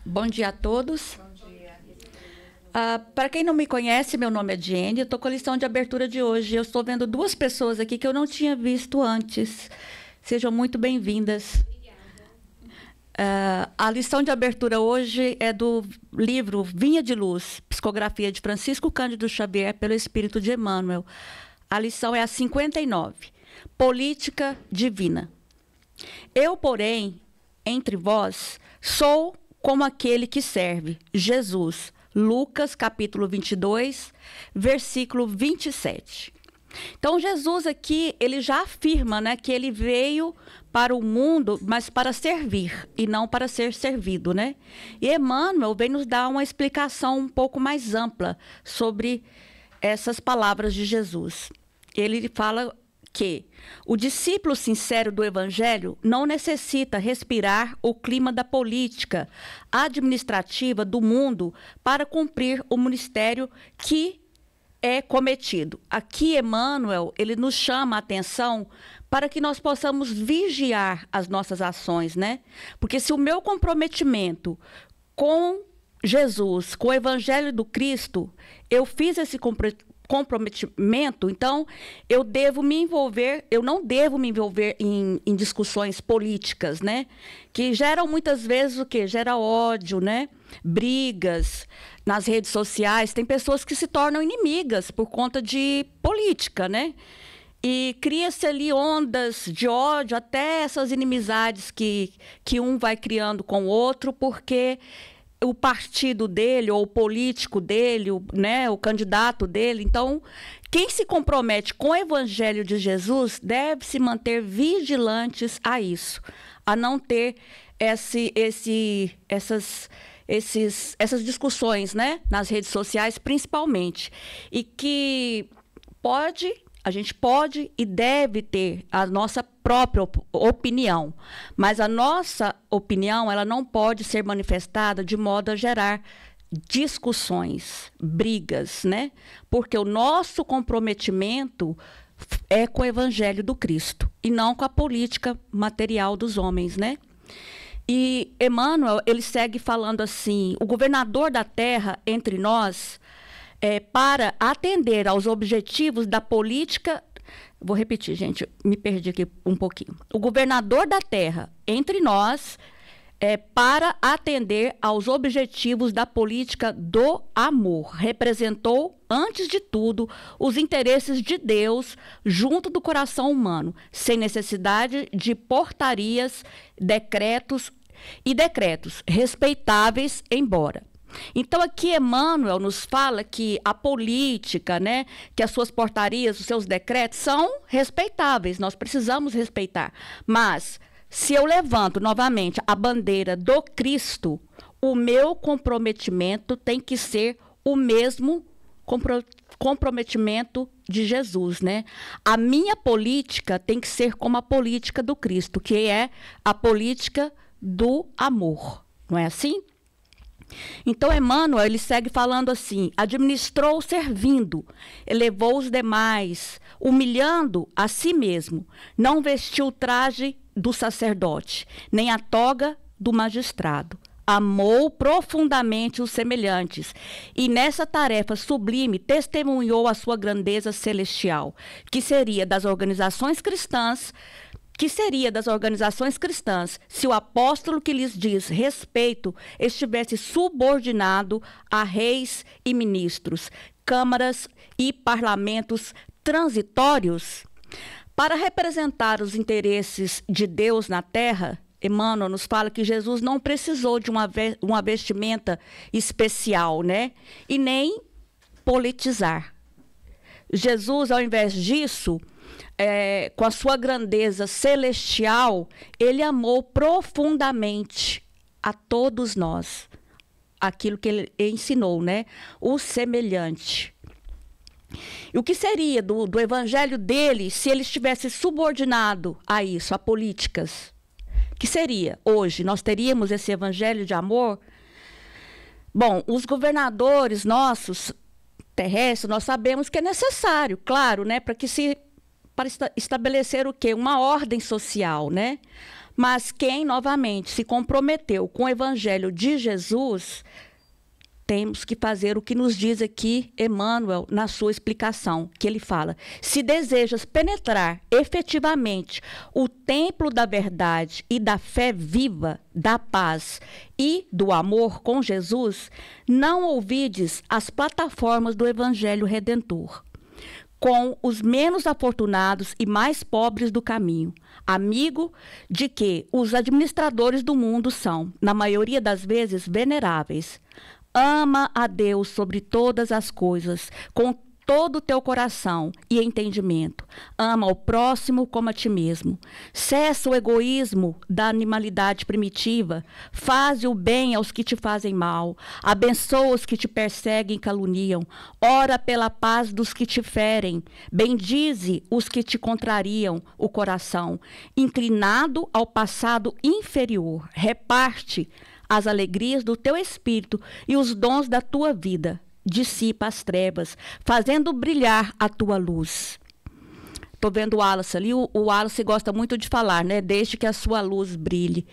Bom dia a todos. Para quem não me conhece, meu nome é Jenny, eu estou com a lição de abertura de hoje. Eu estou vendo duas pessoas aqui que eu não tinha visto antes. Sejam muito bem-vindas. A lição de abertura hoje é do livro Vinha de Luz, psicografia de Francisco Cândido Xavier pelo Espírito de Emmanuel. A lição é a 59, Política Divina. Eu, porém, entre vós, sou como aquele que serve, Jesus. Lucas, capítulo 22, versículo 27. Então, Jesus aqui, ele já afirma, né, que ele veio para o mundo, mas para servir e não para ser servido, né? E Emmanuel vem nos dar uma explicação um pouco mais ampla sobre essas palavras de Jesus. Ele fala que o discípulo sincero do Evangelho não necessita respirar o clima da política administrativa do mundo para cumprir o ministério que é cometido. Aqui, Emmanuel, ele nos chama a atenção para que nós possamos vigiar as nossas ações, né? Porque se o meu comprometimento com Jesus, com o Evangelho do Cristo, eu fiz esse comprometimento, então eu não devo me envolver em discussões políticas, né? Que geram muitas vezes o quê? Gera ódio, né? Brigas nas redes sociais. Tem pessoas que se tornam inimigas por conta de política, né? E cria-se ali ondas de ódio, até essas inimizades que um vai criando com o outro, porque o partido dele, ou o político dele, né, o candidato dele. Então, quem se compromete com o Evangelho de Jesus deve se manter vigilantes a isso, a não ter essas discussões, né, nas redes sociais, principalmente. E que a gente pode e deve ter a nossa própria opinião, mas a nossa opinião, ela não pode ser manifestada de modo a gerar discussões, brigas, né? Porque o nosso comprometimento é com o Evangelho do Cristo e não com a política material dos homens, né? E Emmanuel, ele segue falando assim: o governador da terra entre nós, para atender aos objetivos da política. Vou repetir, gente, me perdi aqui um pouquinho. O governador da terra entre nós, para atender aos objetivos da política do amor, representou, antes de tudo, os interesses de Deus junto do coração humano, sem necessidade de portarias, decretos respeitáveis, embora. Então, aqui Emmanuel nos fala que a política, né, que as suas portarias, os seus decretos são respeitáveis, nós precisamos respeitar. Mas, se eu levanto novamente a bandeira do Cristo, o meu comprometimento tem que ser o mesmo comprometimento de Jesus, né? A minha política tem que ser como a política do Cristo, que é a política do amor, não é assim? Então, Emmanuel, ele segue falando assim: administrou servindo, elevou os demais, humilhando a si mesmo, não vestiu o traje do sacerdote, nem a toga do magistrado. Amou profundamente os semelhantes e nessa tarefa sublime testemunhou a sua grandeza celestial, que seria das organizações cristãs se o apóstolo que lhes diz respeito estivesse subordinado a reis e ministros, câmaras e parlamentos transitórios. Para representar os interesses de Deus na terra, Emmanuel nos fala que Jesus não precisou de uma vestimenta especial, né? E nem politizar. Jesus, ao invés disso, com a sua grandeza celestial, ele amou profundamente a todos nós. Aquilo que ele ensinou, né? O semelhante. E o que seria do evangelho dele se ele estivesse subordinado a isso, a políticas? Que seria hoje? Nós teríamos esse evangelho de amor? Bom, os governadores nossos, terrestres, nós sabemos que é necessário, claro, né? Para estabelecer o quê? Uma ordem social, né? Mas quem, novamente, se comprometeu com o Evangelho de Jesus, temos que fazer o que nos diz aqui Emmanuel na sua explicação, que ele fala: se desejas penetrar efetivamente o templo da verdade e da fé viva, da paz e do amor com Jesus, não ouvides as plataformas do Evangelho Redentor, com os menos afortunados e mais pobres do caminho, amigo de que os administradores do mundo são, na maioria das vezes, veneráveis. Ama a Deus sobre todas as coisas, com todo o teu coração e entendimento. Ama o próximo como a ti mesmo. Cessa o egoísmo da animalidade primitiva. Faze o bem aos que te fazem mal. Abençoa os que te perseguem e caluniam. Ora pela paz dos que te ferem. Bendize os que te contrariam o coração. Inclinado ao passado inferior, reparte as alegrias do teu espírito e os dons da tua vida. Dissipa as trevas, fazendo brilhar a tua luz. Estou vendo o Wallace ali, o Wallace gosta muito de falar, né? Desde que a sua luz brilhe.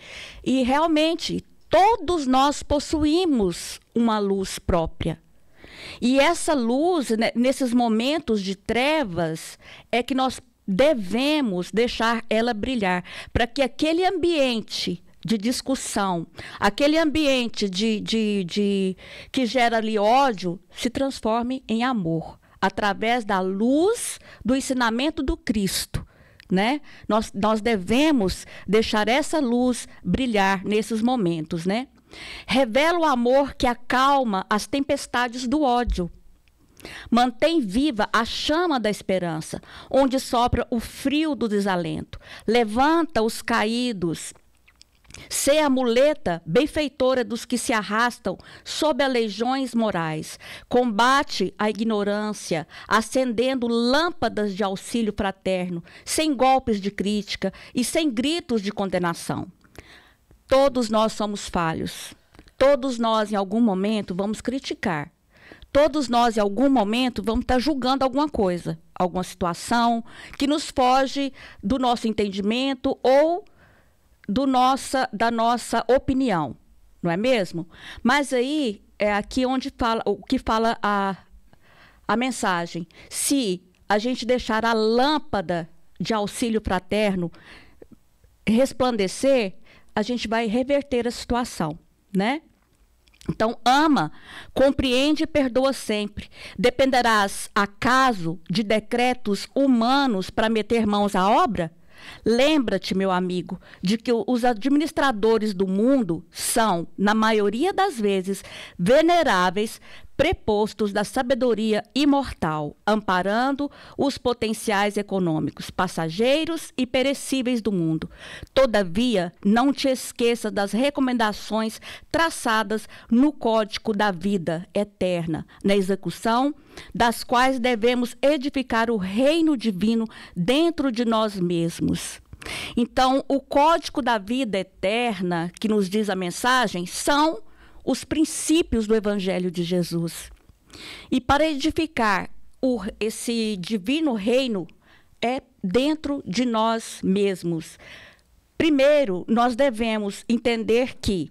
E realmente, todos nós possuímos uma luz própria. E essa luz, né, nesses momentos de trevas, é que nós devemos deixar ela brilhar, para que aquele ambiente de discussão, aquele ambiente que gera ali ódio, se transforme em amor, através da luz do ensinamento do Cristo, né? Nós devemos deixar essa luz brilhar nesses momentos, né? Revela o amor que acalma as tempestades do ódio. Mantém viva a chama da esperança, onde sopra o frio do desalento. Levanta os caídos. Sê a muleta benfeitora dos que se arrastam sob aleijões morais. Combate a ignorância, acendendo lâmpadas de auxílio fraterno, sem golpes de crítica e sem gritos de condenação. Todos nós somos falhos. Todos nós, em algum momento, vamos criticar. Todos nós, em algum momento, vamos estar julgando alguma coisa, alguma situação que nos foge do nosso entendimento ou da nossa opinião, não é mesmo? Mas aí é aqui onde fala, o que fala a mensagem. Se a gente deixar a lâmpada de auxílio fraterno resplandecer, a gente vai reverter a situação, né? Então, ama, compreende e perdoa sempre. Dependerás, acaso, de decretos humanos para meter mãos à obra? Lembra-te, meu amigo, de que os administradores do mundo são, na maioria das vezes, veneráveis, prepostos da sabedoria imortal, amparando os potenciais econômicos, passageiros e perecíveis do mundo. Todavia, não te esqueça das recomendações traçadas no Código da Vida Eterna, na execução das quais devemos edificar o reino divino dentro de nós mesmos. Então, o Código da Vida Eterna, que nos diz a mensagem, são os princípios do Evangelho de Jesus. E para edificar esse divino reino é dentro de nós mesmos. Primeiro, nós devemos entender que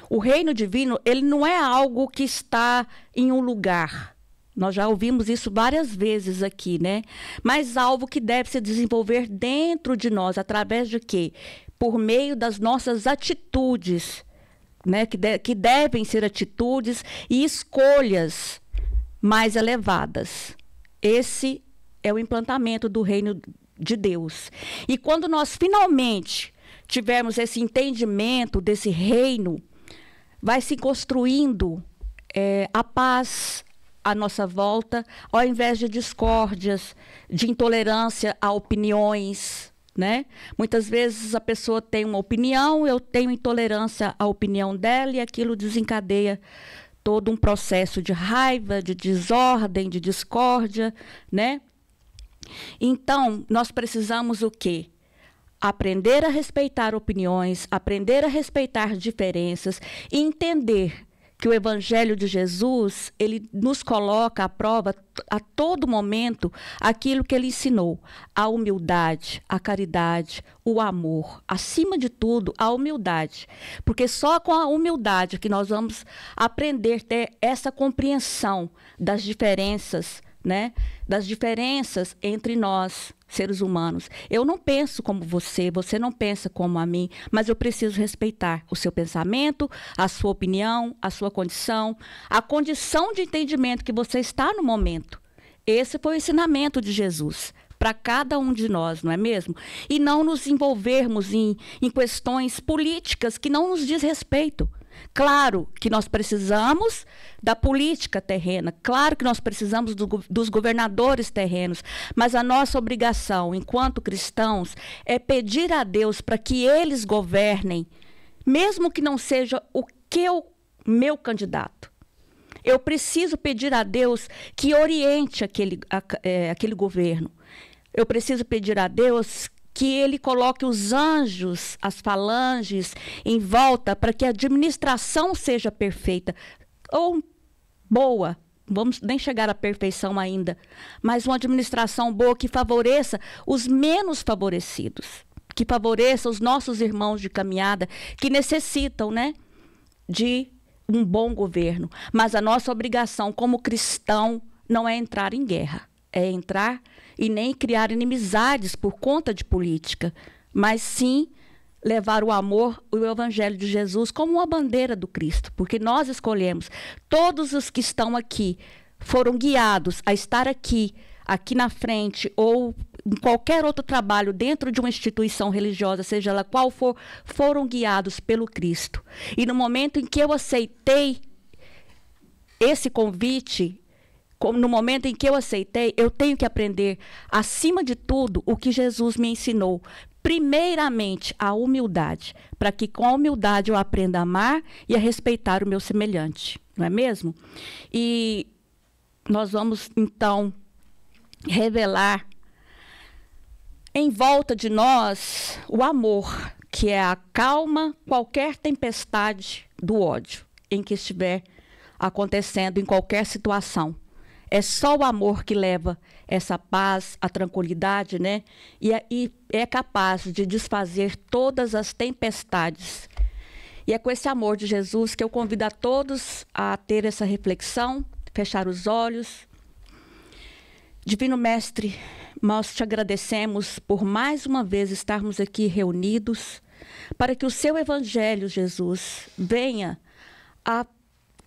o reino divino, ele não é algo que está em um lugar. Nós já ouvimos isso várias vezes aqui, né? Mas algo que deve se desenvolver dentro de nós, através de quê? Por meio das nossas atitudes, né, que devem ser atitudes e escolhas mais elevadas. Esse é o implantamento do reino de Deus. E quando nós finalmente tivermos esse entendimento desse reino, vai se construindo a paz à nossa volta, ao invés de discórdias, de intolerância a opiniões, né? Muitas vezes a pessoa tem uma opinião, eu tenho intolerância à opinião dela e aquilo desencadeia todo um processo de raiva, de desordem, de discórdia, né? Então, nós precisamos o quê? Aprender a respeitar opiniões, aprender a respeitar diferenças e entender que o Evangelho de Jesus, ele nos coloca à prova a todo momento aquilo que ele ensinou: a humildade, a caridade, o amor, acima de tudo, a humildade. Porque só com a humildade que nós vamos aprender a ter essa compreensão das diferenças, né? Das diferenças entre nós, seres humanos. Eu não penso como você, você não pensa como a mim, mas eu preciso respeitar o seu pensamento, a sua opinião, a sua condição, a condição de entendimento que você está no momento. Esse foi o ensinamento de Jesus para cada um de nós, não é mesmo? E não nos envolvermos em questões políticas que não nos diz respeito. Claro que nós precisamos da política terrena, claro que nós precisamos dos governadores terrenos, mas a nossa obrigação, enquanto cristãos, é pedir a Deus para que eles governem, mesmo que não seja meu candidato. Eu preciso pedir a Deus que oriente aquele governo. Eu preciso pedir a Deus que ele coloque os anjos, as falanges, em volta para que a administração seja perfeita. Ou boa, vamos nem chegar à perfeição ainda, mas uma administração boa que favoreça os menos favorecidos, que favoreça os nossos irmãos de caminhada, que necessitam, né, de um bom governo. Mas a nossa obrigação como cristão não é entrar em guerra, é entrar e nem criar inimizades por conta de política, mas sim levar o amor e o Evangelho de Jesus como uma bandeira do Cristo, porque nós escolhemos. Todos os que estão aqui foram guiados a estar aqui na frente, ou em qualquer outro trabalho dentro de uma instituição religiosa, seja ela qual for, foram guiados pelo Cristo. E no momento em que eu aceitei esse convite, no momento em que eu aceitei, eu tenho que aprender, acima de tudo, o que Jesus me ensinou. Primeiramente, a humildade, para que com a humildade eu aprenda a amar e a respeitar o meu semelhante, não é mesmo? E nós vamos, então, revelar em volta de nós o amor, que é a calma qualquer tempestade do ódio em que estiver acontecendo em qualquer situação. É só o amor que leva essa paz, a tranquilidade, né? E é capaz de desfazer todas as tempestades. E é com esse amor de Jesus que eu convido a todos a ter essa reflexão, fechar os olhos. Divino Mestre, nós te agradecemos por mais uma vez estarmos aqui reunidos, para que o seu Evangelho, Jesus, venha a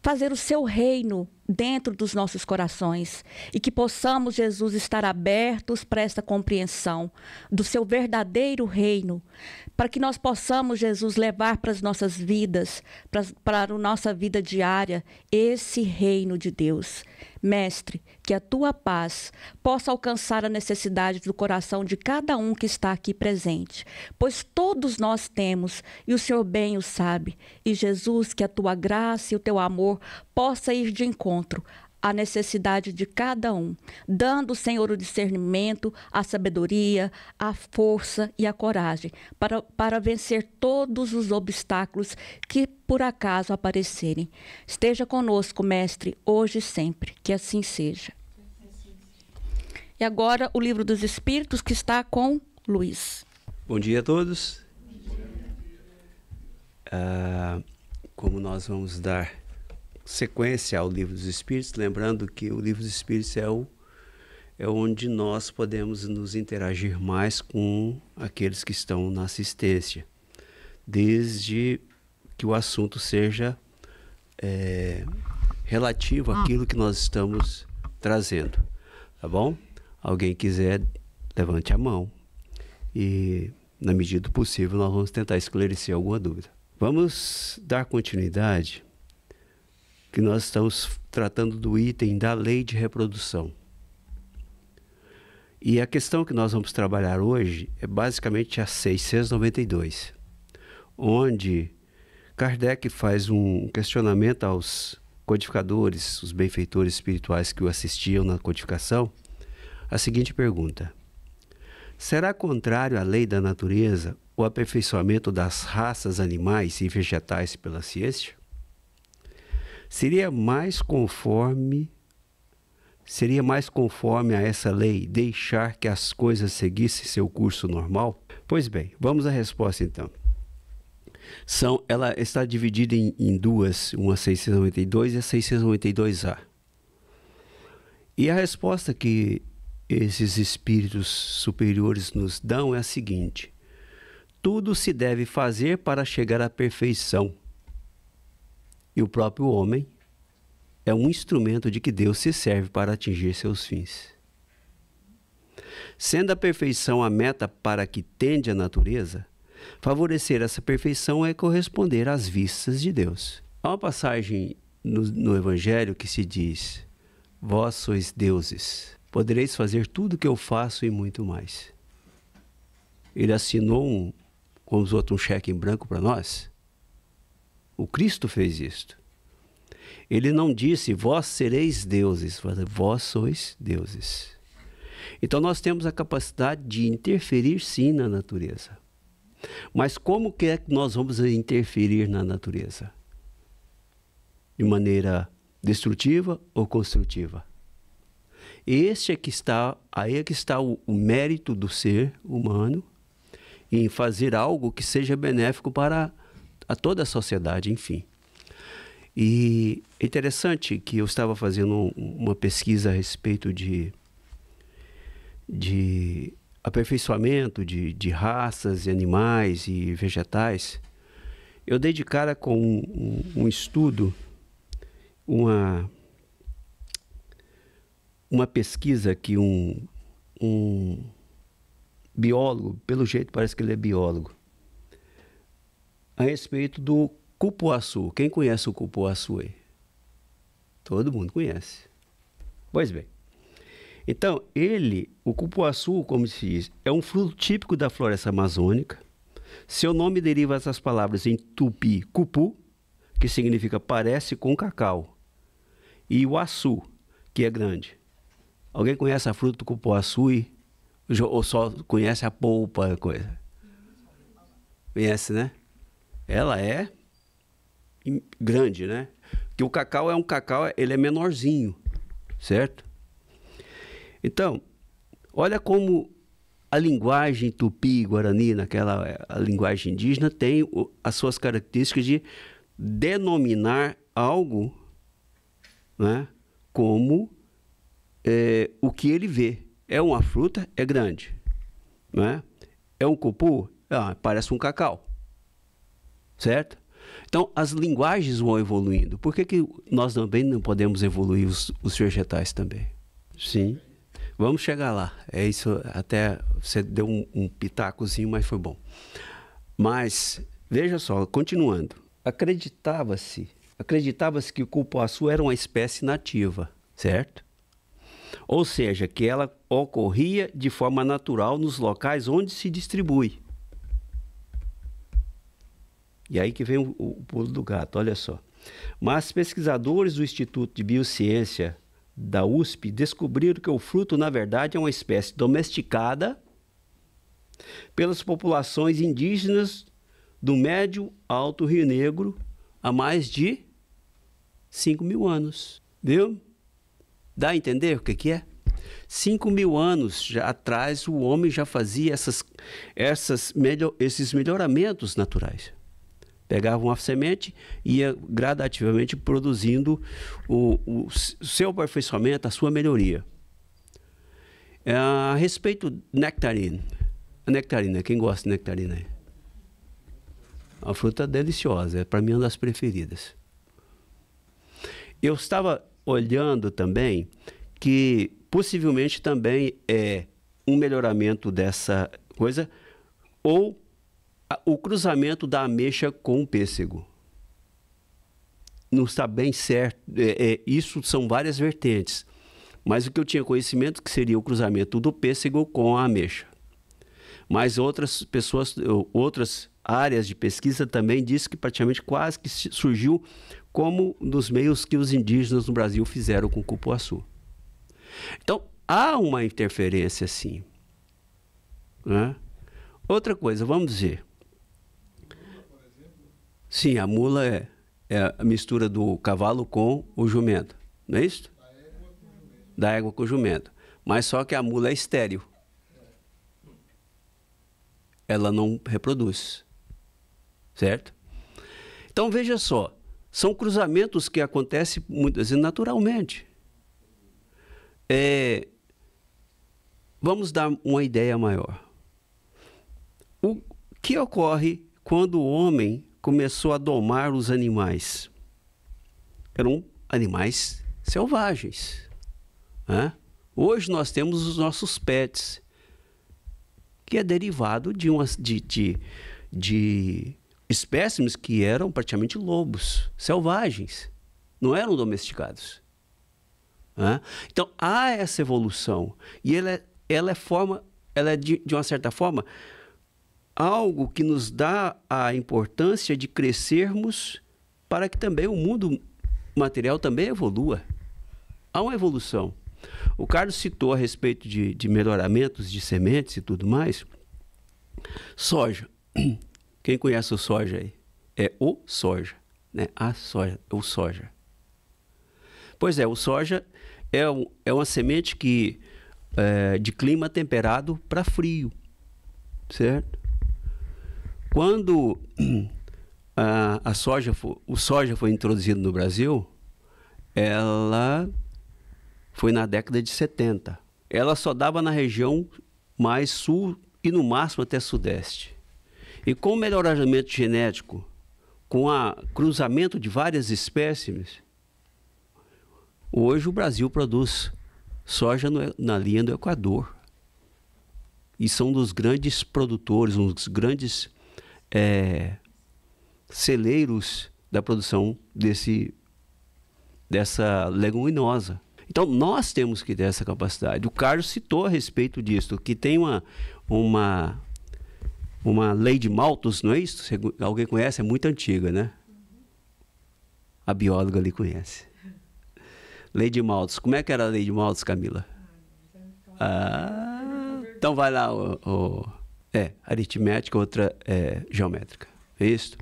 fazer o seu reino dentro dos nossos corações e que possamos, Jesus, estar abertos para essa compreensão do seu verdadeiro reino, para que nós possamos, Jesus, levar para as nossas vidas, para a nossa vida diária, esse reino de Deus. Mestre, que a tua paz possa alcançar a necessidade do coração de cada um que está aqui presente, pois todos nós temos e o Senhor bem o sabe. E Jesus, que a tua graça e o teu amor possa ir de encontro à necessidade de cada um, dando, Senhor, o discernimento, a sabedoria, a força e a coragem para vencer todos os obstáculos que por acaso aparecerem. Esteja conosco, Mestre, hoje e sempre, que assim seja. E agora o Livro dos Espíritos, que está com Luiz. Bom dia a todos. Como nós vamos dar sequência ao Livro dos Espíritos, lembrando que o Livro dos Espíritos é onde nós podemos nos interagir mais com aqueles que estão na assistência, desde que o assunto seja relativo àquilo que nós estamos trazendo, tá bom? Alguém quiser, levante a mão e, na medida do possível, nós vamos tentar esclarecer alguma dúvida. Vamos dar continuidade, que nós estamos tratando do item da lei de reprodução. E a questão que nós vamos trabalhar hoje é basicamente a 692, onde Kardec faz um questionamento aos codificadores, os benfeitores espirituais que o assistiam na codificação, a seguinte pergunta: será contrário à lei da natureza o aperfeiçoamento das raças animais e vegetais pela ciência? Seria mais conforme a essa lei deixar que as coisas seguissem seu curso normal? Pois bem, vamos à resposta então. Ela está dividida em duas, uma 692 e a 692A. E a resposta que esses espíritos superiores nos dão é a seguinte: tudo se deve fazer para chegar à perfeição. E o próprio homem é um instrumento de que Deus se serve para atingir seus fins. Sendo a perfeição a meta para que tende a natureza, favorecer essa perfeição é corresponder às vistas de Deus. Há uma passagem no Evangelho que se diz: vós sois deuses, podereis fazer tudo o que eu faço e muito mais. Ele assinou, como os outros, um cheque em branco para nós. O Cristo fez isto. Ele não disse, vós sereis deuses, vós sois deuses. Então nós temos a capacidade de interferir sim na natureza. Mas como que é que nós vamos interferir na natureza? De maneira destrutiva ou construtiva? Aí é que está o mérito do ser humano em fazer algo que seja benéfico para a toda a sociedade, enfim. E é interessante que eu estava fazendo uma pesquisa a respeito de aperfeiçoamento de raças, animais e vegetais. Eu dei de cara com um estudo, uma pesquisa que um biólogo, pelo jeito parece que ele é biólogo, a respeito do cupuaçu. Quem conhece o cupuaçu aí? Todo mundo conhece. Pois bem. Então, o cupuaçu, como se diz, é um fruto típico da floresta amazônica. Seu nome deriva das palavras em tupi, cupu, que significa parece com cacau, e o açu, que é grande. Alguém conhece a fruta do cupuaçu ou só conhece a polpa, coisa? Conhece, né? Ela é grande, né? Porque o cacau ele é menorzinho, certo? Então, olha como a linguagem tupi-guarani, a linguagem indígena, tem as suas características de denominar algo, né, como o que ele vê. É uma fruta, é grande. Né? É um cupu, parece um cacau. Certo? Então, as linguagens vão evoluindo. Por que nós também não podemos evoluir os vegetais também? Sim. Vamos chegar lá. É isso, até você deu um pitacozinho, mas foi bom. Mas, veja só, continuando. Acreditava-se que o cupuaçu era uma espécie nativa, certo? Ou seja, que ela ocorria de forma natural nos locais onde se distribui. E aí que vem o pulo do gato, olha só. Mas pesquisadores do Instituto de Biociência da USP descobriram que o fruto, na verdade, é uma espécie domesticada pelas populações indígenas do Médio Alto Rio Negro há mais de 5.000 anos. Viu? Dá a entender o que é? 5.000 anos atrás, o homem já fazia esses melhoramentos naturais. Pegava uma semente e ia gradativamente produzindo o seu aperfeiçoamento, a sua melhoria. A respeito de nectarina. A nectarina, quem gosta de nectarina aí? Uma fruta deliciosa, para mim é uma das preferidas. Eu estava olhando também que possivelmente também é um melhoramento dessa coisa, ou o cruzamento da ameixa com o pêssego. Não está bem certo. Isso são várias vertentes. Mas o que eu tinha conhecimento que seria o cruzamento do pêssego com a ameixa. Mas outras áreas de pesquisa também dizem que praticamente quase que surgiu como dos meios que os indígenas no Brasil fizeram com o cupuaçu. Então, há uma interferência sim. Né? Outra coisa, vamos dizer. Sim, a mula é a mistura do cavalo com o jumento, não é isso? Da égua com o jumento. Mas só que a mula é estéril. Ela não reproduz. Certo? Então veja só, são cruzamentos que acontecem muitas vezes naturalmente. Vamos dar uma ideia maior. O que ocorre quando o homem começou a domar os animais? Eram animais selvagens. Né? Hoje nós temos os nossos pets, que é derivado de espécimes que eram praticamente lobos, selvagens, não eram domesticados. Né? Então há essa evolução e ela é de uma certa forma algo que nos dá a importância de crescermos para que também o mundo material também evolua. Há uma evolução. O Carlos citou a respeito de melhoramentos de sementes e tudo mais. Soja. Quem conhece o soja aí? É o soja, né? A soja, o soja. Pois é, o soja é uma semente que de clima temperado para frio, certo? Quando o soja foi introduzido no Brasil, ela foi na década de 70. Ela só dava na região mais sul e no máximo até sudeste. E com o melhoramento genético, com o cruzamento de várias espécies, hoje o Brasil produz soja na linha do Equador. E são um dos grandes produtores, um dos grandes celeiros da produção dessa leguminosa. Então, nós temos que ter essa capacidade. O Carlos citou a respeito disso, que tem uma lei de Malthus, não é isso? Alguém conhece? É muito antiga, né? A bióloga ali conhece. Lei de Malthus. Como é que era a lei de Malthus, Camila? Então vai lá. Aritmética, outra geométrica. É isso?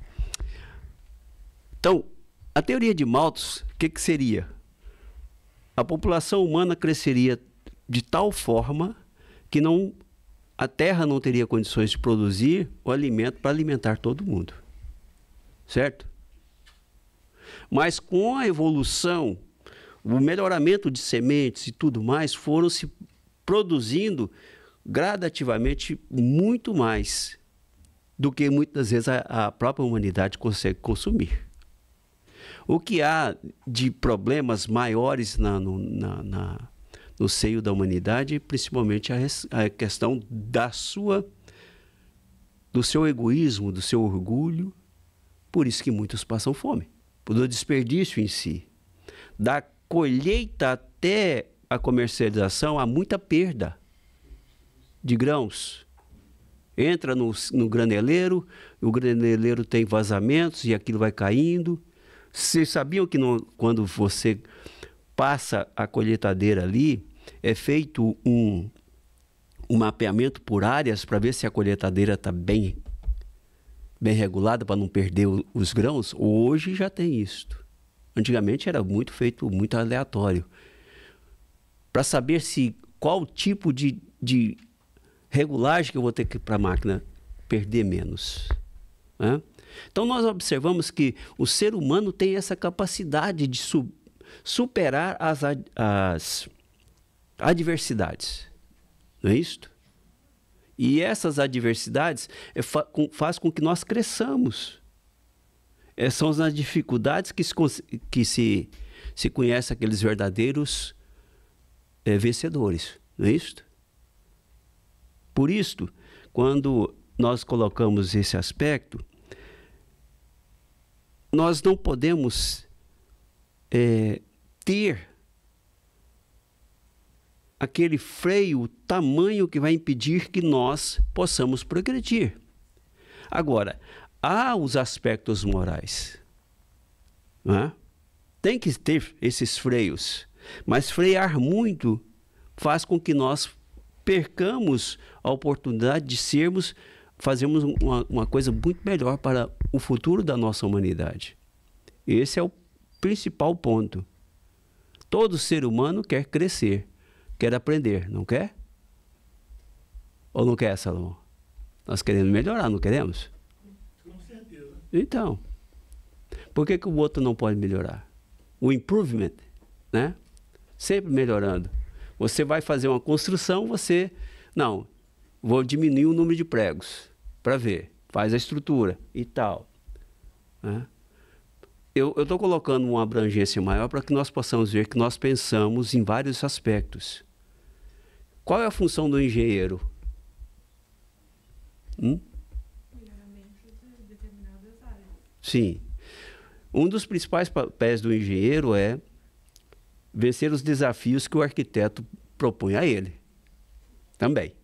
Então, a teoria de Malthus, o que seria? A população humana cresceria de tal forma que a Terra não teria condições de produzir o alimento para alimentar todo mundo. Certo? Mas com a evolução, o melhoramento de sementes e tudo mais, foram se produzindo gradativamente muito mais do que muitas vezes a própria humanidade consegue consumir. O que há de problemas maiores no seio da humanidade, principalmente a questão do seu egoísmo, do seu orgulho, por isso que muitos passam fome, do desperdício em si. Da colheita até a comercialização, há muita perda de grãos. Entra no graneleiro, o graneleiro tem vazamentos e aquilo vai caindo. Vocês sabiam que quando você passa a colheitadeira ali, é feito um mapeamento por áreas para ver se a colheitadeira está bem regulada para não perder os grãos? Hoje já tem isso. Antigamente era feito muito aleatório. Para saber qual tipo de regulagem que eu vou ter que ir para a máquina perder menos. Né? Então nós observamos que o ser humano tem essa capacidade de superar as adversidades. Não é isto? E essas adversidades faz com que nós cresçamos. São as dificuldades que se conhece aqueles verdadeiros vencedores. Não é isto? Por isto, quando nós colocamos esse aspecto, nós não podemos ter aquele freio tamanho que vai impedir que nós possamos progredir. Agora, há os aspectos morais. Né? Tem que ter esses freios, mas frear muito faz com que nós percamos a oportunidade de fazermos uma coisa muito melhor para o futuro da nossa humanidade. Esse é o principal ponto. Todo ser humano quer crescer, quer aprender, não quer? Ou não quer, Salomão? Nós queremos melhorar, não queremos? Com certeza. Então, por que o outro não pode melhorar? O improvement, né? Sempre melhorando. Você vai fazer uma construção, não, vou diminuir o número de pregos para ver, faz a estrutura e tal, né? Eu estou colocando uma abrangência maior para que nós possamos ver que nós pensamos em vários aspectos. Qual é a função do engenheiro? Melhoramento de determinadas áreas. Sim. Um dos principais papéis do engenheiro é vencer os desafios que o arquiteto propõe a ele. Também.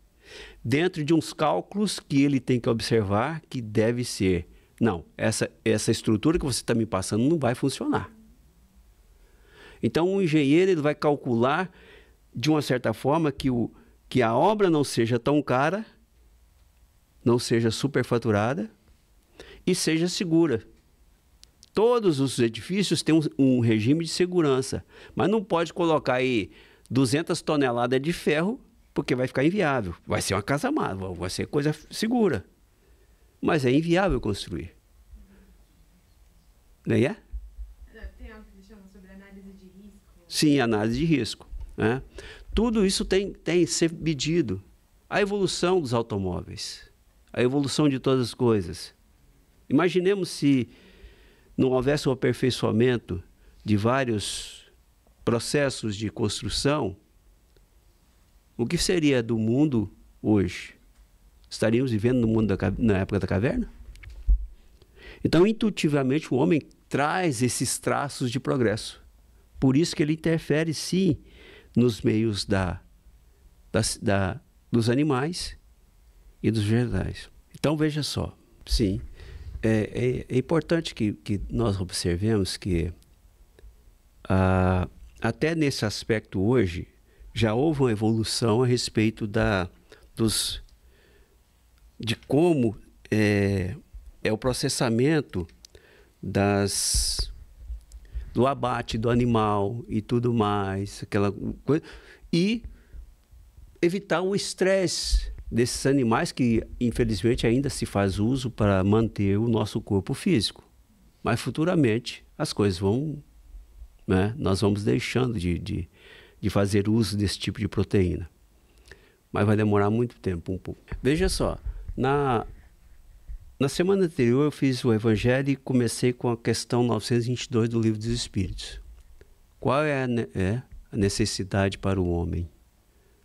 Dentro de uns cálculos que ele tem que observar que deve ser. Não, essa estrutura que você está me passando não vai funcionar. Então, o engenheiro ele vai calcular, de uma certa forma, que a obra não seja tão cara, não seja superfaturada e seja segura. Todos os edifícios têm um regime de segurança, mas não pode colocar aí 200 toneladas de ferro, porque vai ficar inviável. Vai ser uma casa amada, vai ser coisa segura. Mas é inviável construir. Não é? Tem algo que chama sobre análise de risco? Sim, análise de risco, né? Tudo isso tem que ser medido. A evolução dos automóveis, a evolução de todas as coisas. Imaginemos se não houvesse o aperfeiçoamento de vários processos de construção, o que seria do mundo hoje? Estaríamos vivendo no mundo na época da caverna? Então, intuitivamente, o homem traz esses traços de progresso. Por isso que ele interfere, sim, nos meios dos animais e dos vegetais. Então, veja só, sim, é importante que nós observemos que até nesse aspecto hoje, já houve uma evolução a respeito de como é o processamento do abate do animal e tudo mais, aquela coisa, e evitar o estresse desses animais que, infelizmente, ainda se faz uso para manter o nosso corpo físico. Mas, futuramente, as coisas vão, né? Nós vamos deixando de fazer uso desse tipo de proteína. Mas vai demorar muito tempo, um pouco. Veja só, na semana anterior eu fiz o Evangelho e comecei com a questão 922 do Livro dos Espíritos. Qual é a necessidade para o homem?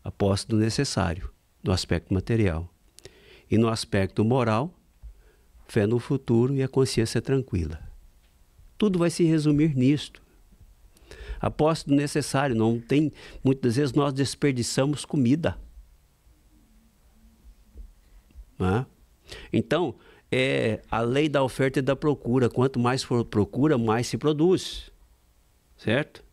A posse do necessário, do aspecto material. E no aspecto moral, fé no futuro e a consciência tranquila. Tudo vai se resumir nisto. A posse do necessário, não tem, muitas vezes nós desperdiçamos comida. Né? Então, é a lei da oferta e da procura. Quanto mais for procura, mais se produz. Certo?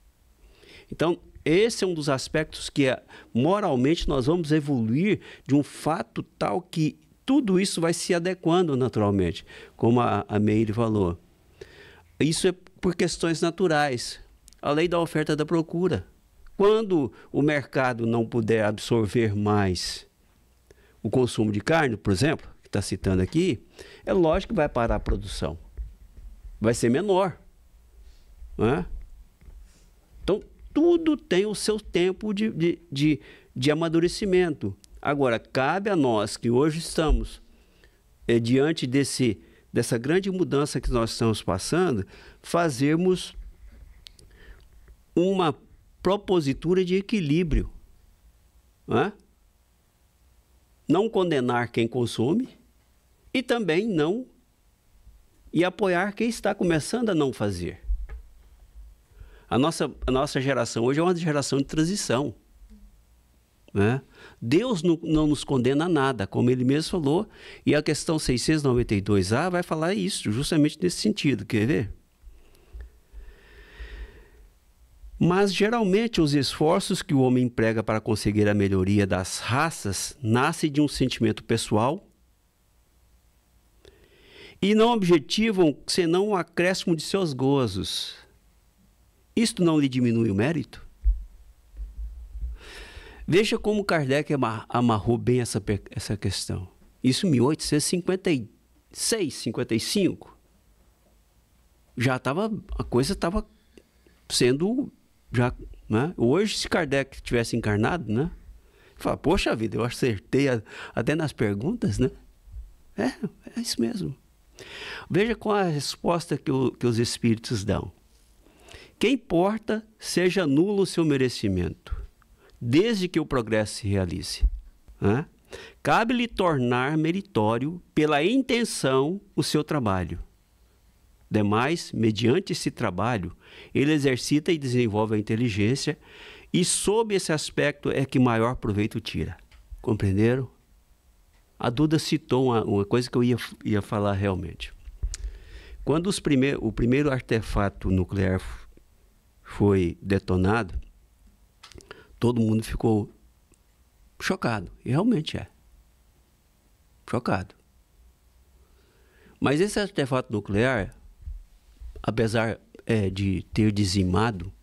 Então, esse é um dos aspectos que moralmente nós vamos evoluir de um fato tal que tudo isso vai se adequando naturalmente, como a Meire falou. Isso é por questões naturais. A lei da oferta e da procura. Quando o mercado não puder absorver mais o consumo de carne, por exemplo, que está citando aqui, é lógico que vai parar a produção. Vai ser menor. Não é? Então, tudo tem o seu tempo de amadurecimento. Agora, cabe a nós que hoje estamos diante dessa grande mudança que nós estamos passando, fazermos uma propositura de equilíbrio. Não condenar quem consome e também não apoiar quem está começando a não fazer. A nossa geração hoje é uma geração de transição. Né? Deus não nos condena a nada, como ele mesmo falou, e a questão 692A vai falar isso, justamente nesse sentido. Quer ver? Mas, geralmente, os esforços que o homem emprega para conseguir a melhoria das raças nascem de um sentimento pessoal e não objetivam senão o acréscimo de seus gozos. Isto não lhe diminui o mérito? Veja como Kardec amarrou bem essa questão. Isso em 1856, 55. A coisa estava sendo... né? Hoje, se Kardec tivesse encarnado, né? Fala, poxa vida, eu acertei até nas perguntas, né? É isso mesmo. Veja qual a resposta que os espíritos dão. Que importa seja nulo o seu merecimento, desde que o progresso se realize. Né? Cabe-lhe tornar meritório pela intenção o seu trabalho. Demais, mediante esse trabalho, ele exercita e desenvolve a inteligência e sob esse aspecto é que maior proveito tira. Compreenderam? A Duda citou uma coisa que eu ia falar realmente. Quando o primeiro artefato nuclear foi detonado, todo mundo ficou chocado. E realmente é. Chocado. Mas esse artefato nuclear, apesar de ter dizimado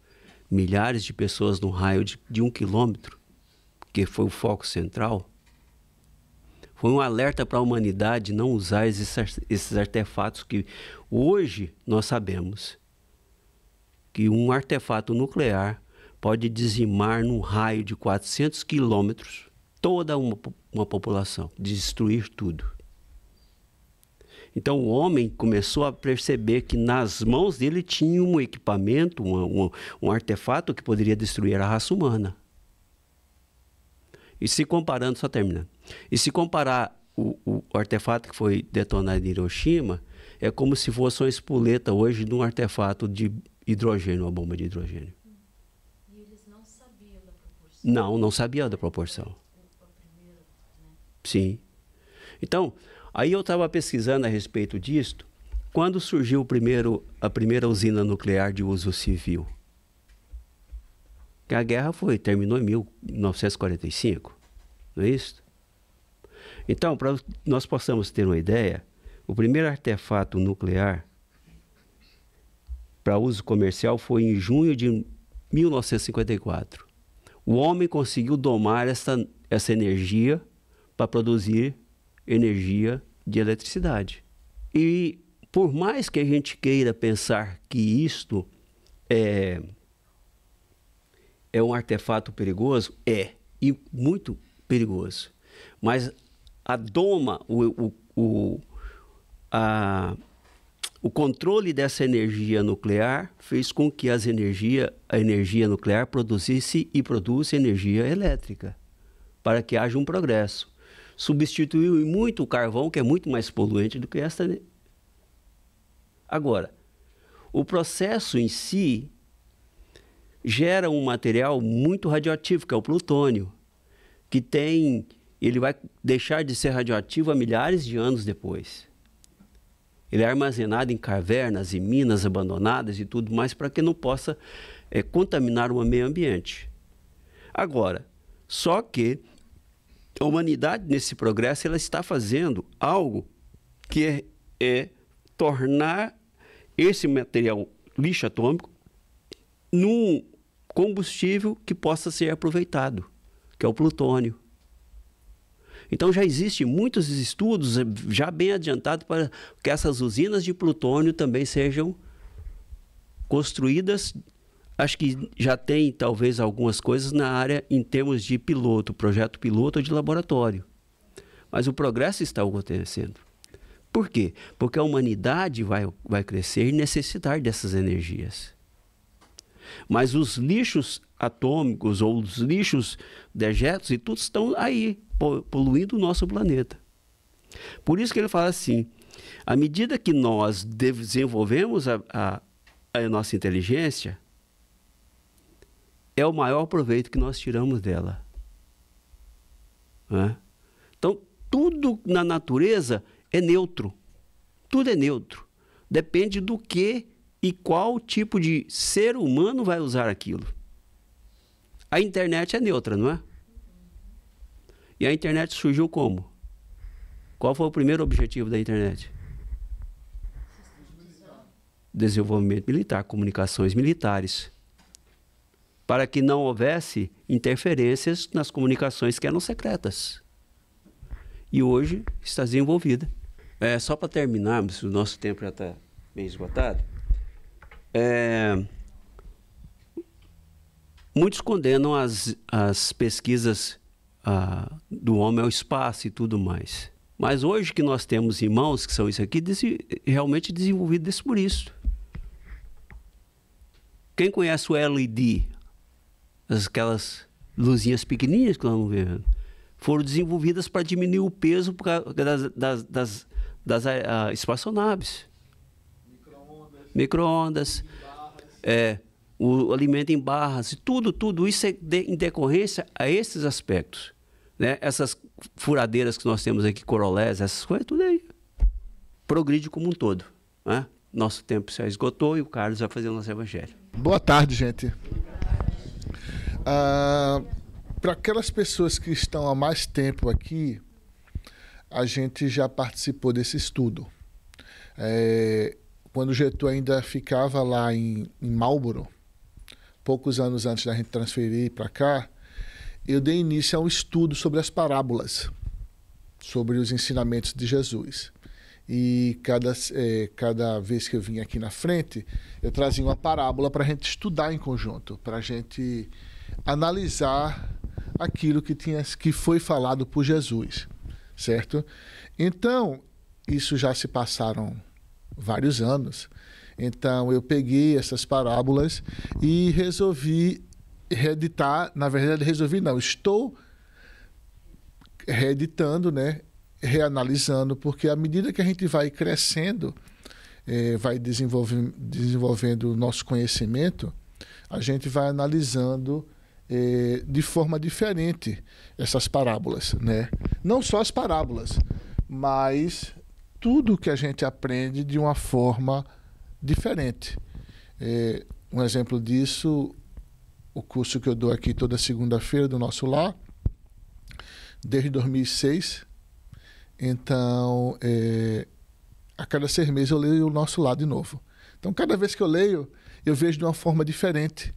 milhares de pessoas num raio de 1 quilômetro, que foi o foco central, foi um alerta para a humanidade não usar esses artefatos que hoje nós sabemos que um artefato nuclear pode dizimar num raio de 400 quilômetros toda uma população, destruir tudo. Então o homem começou a perceber que nas mãos dele tinha um equipamento, um artefato que poderia destruir a raça humana. E se comparando, só terminando, e se comparar o artefato que foi detonado em Hiroshima, é como se fosse uma espoleta hoje de um artefato de hidrogênio, uma bomba de hidrogênio. E eles não sabiam da proporção? Não sabiam da proporção. Sim. Então, aí eu estava pesquisando a respeito disto, quando surgiu a primeira usina nuclear de uso civil. Que a guerra terminou em 1945, não é isso? Então, para nós possamos ter uma ideia, o primeiro artefato nuclear para uso comercial foi em junho de 1954. O homem conseguiu domar essa energia para produzir energia de eletricidade. E por mais que a gente queira pensar que isto é um artefato perigoso, e muito perigoso. Mas a doma, o controle dessa energia nuclear fez com que a energia nuclear produzisse e produz energia elétrica, para que haja um progresso. Substituiu muito o carvão, que é muito mais poluente do que esta. Agora, o processo em si gera um material muito radioativo, que é o plutônio, que ele vai deixar de ser radioativo a milhares de anos depois. Ele é armazenado em cavernas e minas abandonadas e tudo mais para que não possa contaminar o meio ambiente. Agora, só que a humanidade, nesse progresso, ela está fazendo algo que é tornar esse material lixo atômico num combustível que possa ser aproveitado, que é o plutônio. Então já existem muitos estudos já bem adiantados para que essas usinas de plutônio também sejam construídas. Acho que já tem talvez algumas coisas na área em termos de piloto, projeto piloto ou de laboratório. Mas o progresso está acontecendo. Por quê? Porque a humanidade vai crescer e necessitar dessas energias. Mas os lixos atômicos ou os lixos dejetos e tudo estão aí, poluindo o nosso planeta. Por isso que ele fala assim, à medida que nós desenvolvemos a nossa inteligência, é o maior proveito que nós tiramos dela. Né? Então, tudo na natureza é neutro. Tudo é neutro. Depende do que e qual tipo de ser humano vai usar aquilo. A internet é neutra, não é? E a internet surgiu como? Qual foi o primeiro objetivo da internet? desenvolvimento militar, comunicações militares, para que não houvesse interferências nas comunicações que eram secretas. E hoje está desenvolvida. Só para terminarmos, o nosso tempo já está bem esgotado, muitos condenam as pesquisas do homem ao espaço e tudo mais. Mas hoje que nós temos irmãos que são isso aqui, realmente desenvolvidos por isso. Quem conhece o LED, aquelas luzinhas pequenininhas que nós vamos ver, foram desenvolvidas para diminuir o peso das espaçonaves. Micro-ondas. O alimento em barras, e tudo isso é em decorrência a esses aspectos. Né? Essas furadeiras que nós temos aqui, corolés, essas coisas, tudo aí. Progride como um todo. Né? Nosso tempo se esgotou e o Carlos vai fazer o nosso evangelho. Boa tarde, gente. Para aquelas pessoas que estão há mais tempo aqui, a gente já participou desse estudo. Quando o Getúlio ainda ficava lá em Marlborough, poucos anos antes da gente transferir para cá, eu dei início a um estudo sobre as parábolas, sobre os ensinamentos de Jesus. E cada vez que eu vinha aqui na frente, eu trazia uma parábola para a gente estudar em conjunto, para a gente analisar aquilo que foi falado por Jesus, certo? Então, isso já se passaram vários anos. Então, eu peguei essas parábolas e resolvi reeditar. Na verdade, estou reeditando, né? Reanalisando, porque à medida que a gente vai crescendo, vai desenvolvendo o nosso conhecimento, a gente vai analisando de forma diferente essas parábolas, né? Não só as parábolas, mas tudo que a gente aprende de uma forma diferente. Um exemplo disso, o curso que eu dou aqui toda segunda-feira do Nosso Lar, desde 2006. Então, a cada 6 meses eu leio o Nosso Lar de novo. Então, cada vez que eu leio, eu vejo de uma forma diferente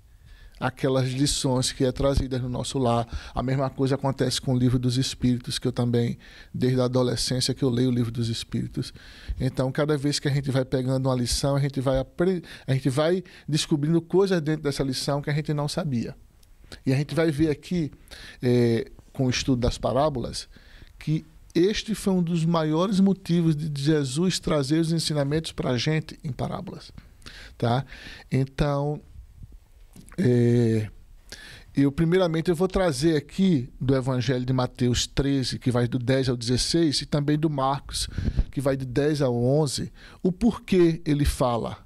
aquelas lições que é trazidas no Nosso Lar. A mesma coisa acontece com o Livro dos Espíritos, que eu também, desde a adolescência, que eu leio o Livro dos Espíritos. Então, cada vez que a gente vai pegando uma lição, a gente vai descobrindo coisas dentro dessa lição que a gente não sabia. E a gente vai ver aqui, com o estudo das parábolas, que este foi um dos maiores motivos de Jesus trazer os ensinamentos para a gente em parábolas. Tá? Então, primeiramente eu vou trazer aqui do Evangelho de Mateus 13, que vai do 10 ao 16, e também do Marcos, que vai de 10 ao 11, o porquê ele fala.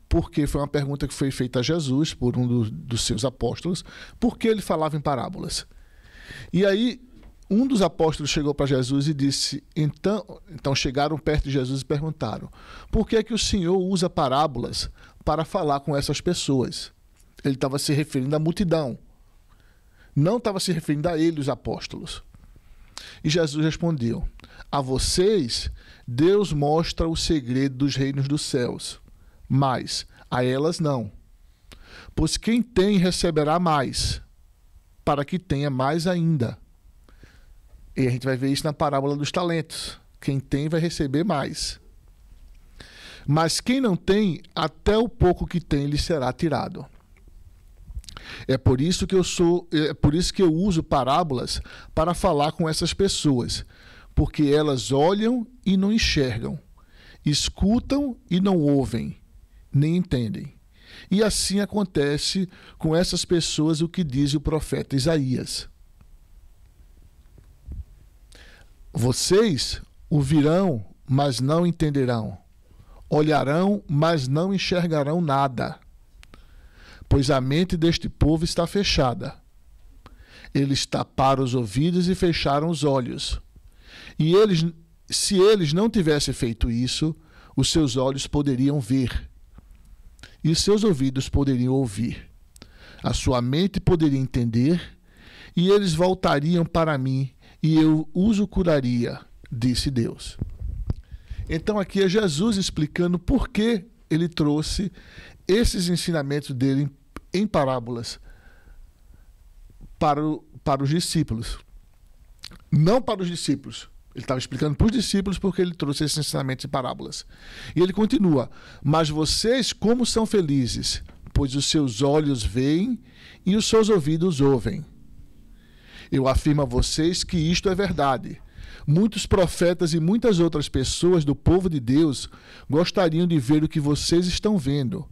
Porque foi uma pergunta que foi feita a Jesus por um dos seus apóstolos, por que ele falava em parábolas. E aí, um dos apóstolos chegou para Jesus e disse, então chegaram perto de Jesus e perguntaram, por que é que o Senhor usa parábolas para falar com essas pessoas? Ele estava se referindo à multidão. Não estava se referindo a ele, os apóstolos. E Jesus respondeu, a vocês, Deus mostra o segredo dos reinos dos céus, mas a elas não. Pois quem tem receberá mais, para que tenha mais ainda. E a gente vai ver isso na parábola dos talentos. Quem tem vai receber mais. Mas quem não tem, até o pouco que tem lhe será tirado. É por isso que eu uso parábolas para falar com essas pessoas, porque elas olham e não enxergam, escutam e não ouvem, nem entendem. E assim acontece com essas pessoas o que diz o profeta Isaías. Vocês ouvirão, mas não entenderão. Olharão, mas não enxergarão nada. Pois a mente deste povo está fechada. Eles taparam os ouvidos e fecharam os olhos. E se eles não tivessem feito isso, os seus olhos poderiam ver. E seus ouvidos poderiam ouvir. A sua mente poderia entender, e eles voltariam para mim, e eu os curaria, disse Deus. Então aqui é Jesus explicando por que ele trouxe esses ensinamentos dele em parábolas para os discípulos. Não para os discípulos. Ele estava explicando para os discípulos porque ele trouxe esses ensinamentos em parábolas. E ele continua: mas vocês como são felizes, pois os seus olhos veem e os seus ouvidos ouvem. Eu afirmo a vocês que isto é verdade. Muitos profetas e muitas outras pessoas do povo de Deus gostariam de ver o que vocês estão vendo,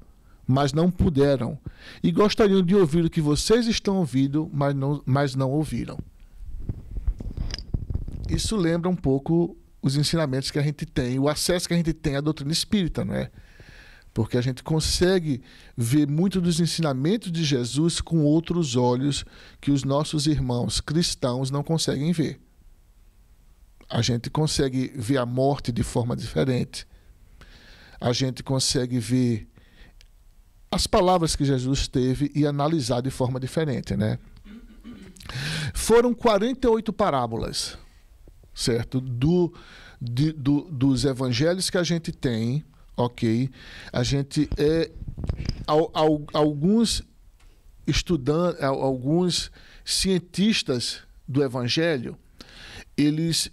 mas não puderam. E gostariam de ouvir o que vocês estão ouvindo, mas não ouviram. Isso lembra um pouco os ensinamentos que a gente tem, o acesso que a gente tem à doutrina espírita, não é? Porque a gente consegue ver muito dos ensinamentos de Jesus com outros olhos que os nossos irmãos cristãos não conseguem ver. A gente consegue ver a morte de forma diferente. A gente consegue ver as palavras que Jesus teve e analisar de forma diferente, né? Foram 48 parábolas, certo? Dos evangelhos que a gente tem, ok? A gente alguns estudantes, alguns cientistas do evangelho, eles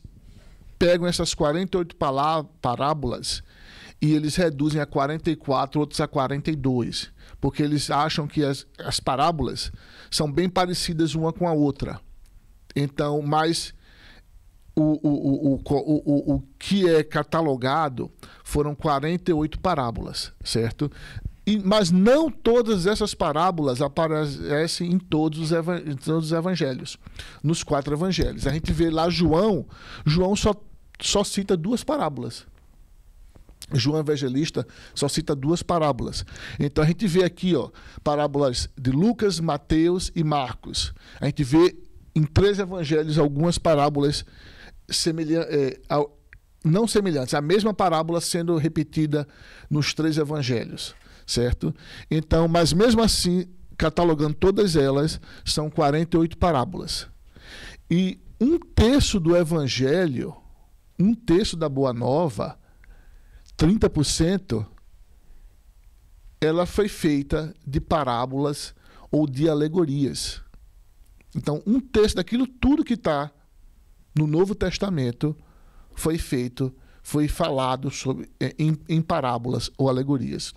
pegam essas 48 parábolas e eles reduzem a 44, outros a 42, porque eles acham que as parábolas são bem parecidas uma com a outra. Então, mas o que é catalogado foram 48 parábolas, certo? Mas não todas essas parábolas aparecem em todos os evangelhos, nos 4 evangelhos. A gente vê lá João só cita 2 parábolas. João Evangelista só cita 2 parábolas. Então a gente vê aqui, parábolas de Lucas, Mateus e Marcos. A gente vê em 3 evangelhos algumas parábolas não semelhantes, a mesma parábola sendo repetida nos 3 evangelhos, certo? Então, mas mesmo assim, catalogando todas elas, são 48 parábolas. E 1/3 do evangelho, 1/3 da Boa Nova, 30%, ela foi feita de parábolas ou de alegorias. Então, 1/3 daquilo tudo que está no Novo Testamento foi falado em parábolas ou alegorias.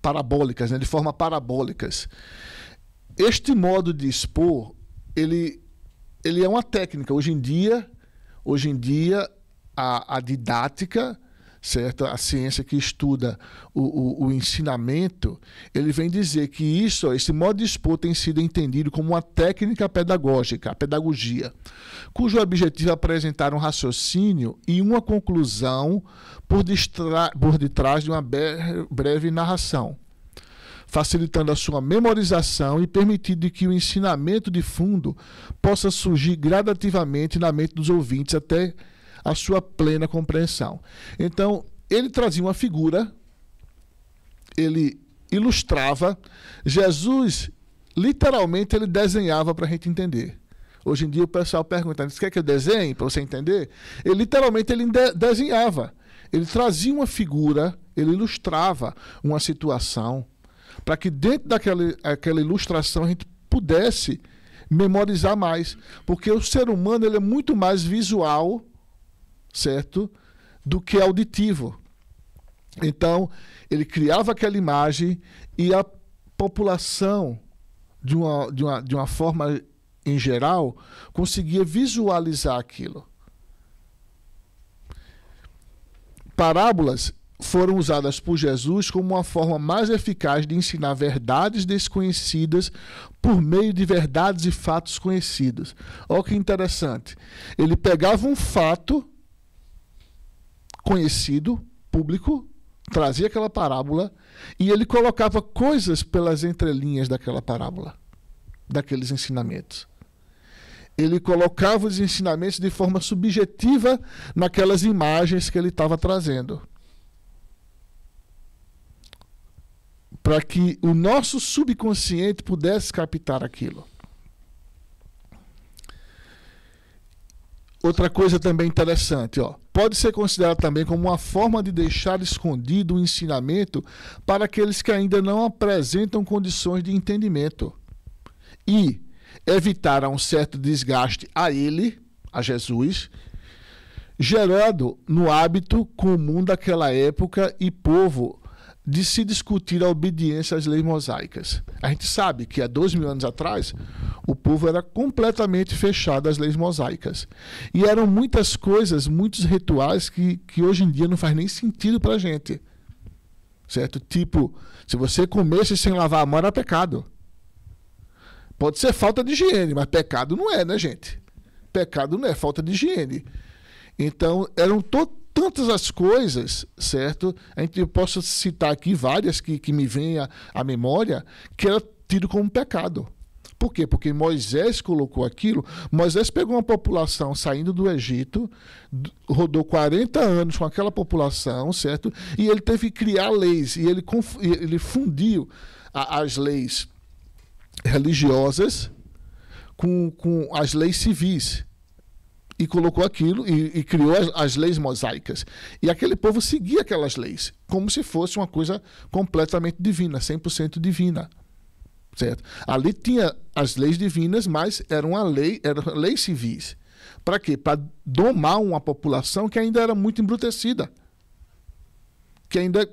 Parabólicas, né? De forma parabólicas. Este modo de expor, ele é uma técnica. Hoje em dia a didática, certo? A ciência que estuda o ensinamento, ele vem dizer que esse modo de expor tem sido entendido como uma técnica pedagógica, a pedagogia, cujo objetivo é apresentar um raciocínio e uma conclusão por detrás de uma breve narração, facilitando a sua memorização e permitindo que o ensinamento de fundo possa surgir gradativamente na mente dos ouvintes até a sua plena compreensão. Então, ele trazia uma figura, ele ilustrava. Jesus, literalmente, ele desenhava para a gente entender. Hoje em dia o pessoal pergunta: você quer que eu desenhe para você entender? Ele literalmente desenhava. Ele trazia uma figura, ele ilustrava uma situação, para que dentro daquela ilustração a gente pudesse memorizar mais. Porque o ser humano ele é muito mais visual, certo, do que auditivo. Então, ele criava aquela imagem e a população, de uma forma em geral, conseguia visualizar aquilo. Parábolas foram usadas por Jesus como uma forma mais eficaz de ensinar verdades desconhecidas por meio de verdades e fatos conhecidos. Olha que interessante. Ele pegava um fato conhecido, público, trazia aquela parábola e ele colocava coisas pelas entrelinhas daquela parábola, daqueles ensinamentos. Ele colocava os ensinamentos de forma subjetiva naquelas imagens que ele estava trazendo, para que o nosso subconsciente pudesse captar aquilo. Outra coisa também interessante, ó, pode ser considerado também como uma forma de deixar escondido o ensinamento para aqueles que ainda não apresentam condições de entendimento e evitar um certo desgaste a ele, a Jesus, gerado no hábito comum daquela época e povo de se discutir a obediência às leis mosaicas. A gente sabe que há 2000 anos atrás o povo era completamente fechado às leis mosaicas. E eram muitas coisas, muitos rituais que hoje em dia não faz nem sentido para a gente. Certo? Tipo, se você comesse sem lavar a mão era pecado. Pode ser falta de higiene, mas pecado não é, né, gente? Pecado não é falta de higiene. Então, eram tantas as coisas, certo? Eu posso citar aqui várias que me vêm à memória, que era tido como pecado. Por quê? Porque Moisés colocou aquilo. Moisés pegou uma população saindo do Egito, rodou 40 anos com aquela população, certo? E ele teve que criar leis. E ele fundiu as leis religiosas com as leis civis. E colocou aquilo e criou as leis mosaicas. E aquele povo seguia aquelas leis, como se fosse uma coisa completamente divina, 100% divina. Certo? Ali tinha as leis divinas, mas eram leis civis. Para quê? Para domar uma população que ainda era muito embrutecida. Que ainda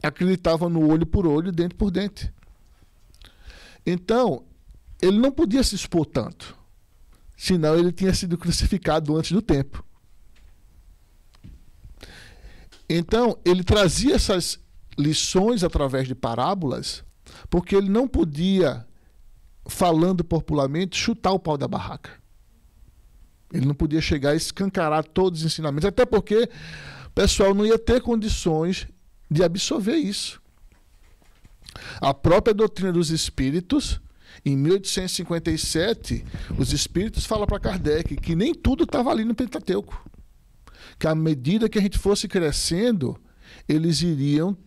acreditava no olho por olho, dente por dente. Então, ele não podia se expor tanto. Senão ele tinha sido crucificado antes do tempo. Então, ele trazia essas lições através de parábolas, porque ele não podia, falando popularmente, chutar o pau da barraca. Ele não podia chegar e escancarar todos os ensinamentos, até porque o pessoal não ia ter condições de absorver isso. A própria doutrina dos espíritos, em 1857, os espíritos falam para Kardec que nem tudo estava ali no Pentateuco. Que à medida que a gente fosse crescendo,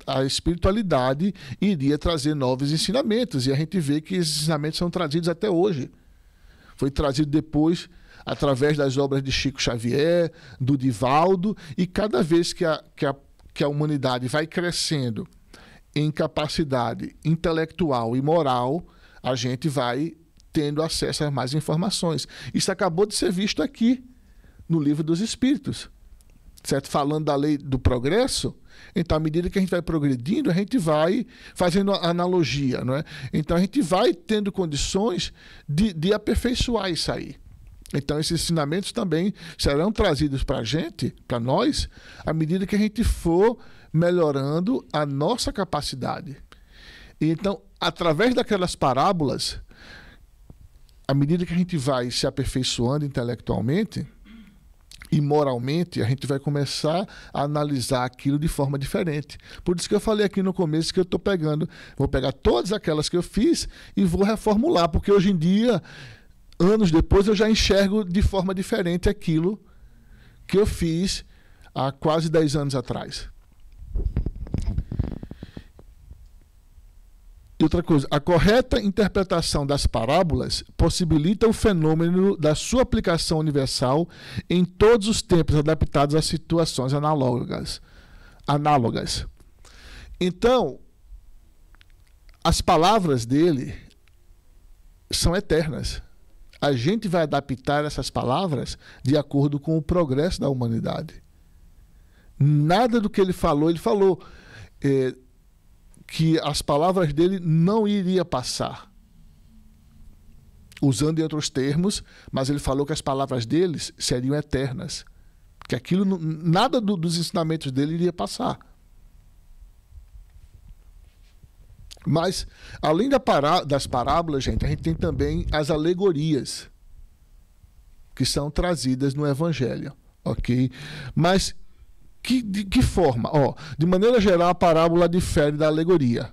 a espiritualidade iria trazer novos ensinamentos. E a gente vê que esses ensinamentos são trazidos até hoje. Foi trazido depois através das obras de Chico Xavier, do Divaldo, e cada vez que a humanidade vai crescendo em capacidade intelectual e moral, a gente vai tendo acesso a mais informações. Isso acabou de ser visto aqui no Livro dos Espíritos. Certo? Falando da lei do progresso, então, à medida que a gente vai progredindo, a gente vai fazendo analogia. Não é? Então, a gente vai tendo condições de aperfeiçoar isso aí. Então, esses ensinamentos também serão trazidos para a gente, para nós, à medida que a gente for melhorando a nossa capacidade. Então, através daquelas parábolas, à medida que a gente vai se aperfeiçoando intelectualmente e moralmente, a gente vai começar a analisar aquilo de forma diferente. Por isso que eu falei aqui no começo que eu vou pegar todas aquelas que eu fiz e vou reformular, porque hoje em dia, anos depois, eu já enxergo de forma diferente aquilo que eu fiz há quase 10 anos atrás. E outra coisa, a correta interpretação das parábolas possibilita o fenômeno da sua aplicação universal em todos os tempos, adaptados a situações análogas. Então, as palavras dele são eternas. A gente vai adaptar essas palavras de acordo com o progresso da humanidade. Nada do que ele falou que as palavras dele não iria passar. Usando em outros termos, mas ele falou que as palavras deles seriam eternas. Que aquilo, nada dos ensinamentos dele iria passar. Mas, além das parábolas, gente, a gente tem também as alegorias que são trazidas no Evangelho. Ok? Mas de que forma? De maneira geral, a parábola difere da alegoria,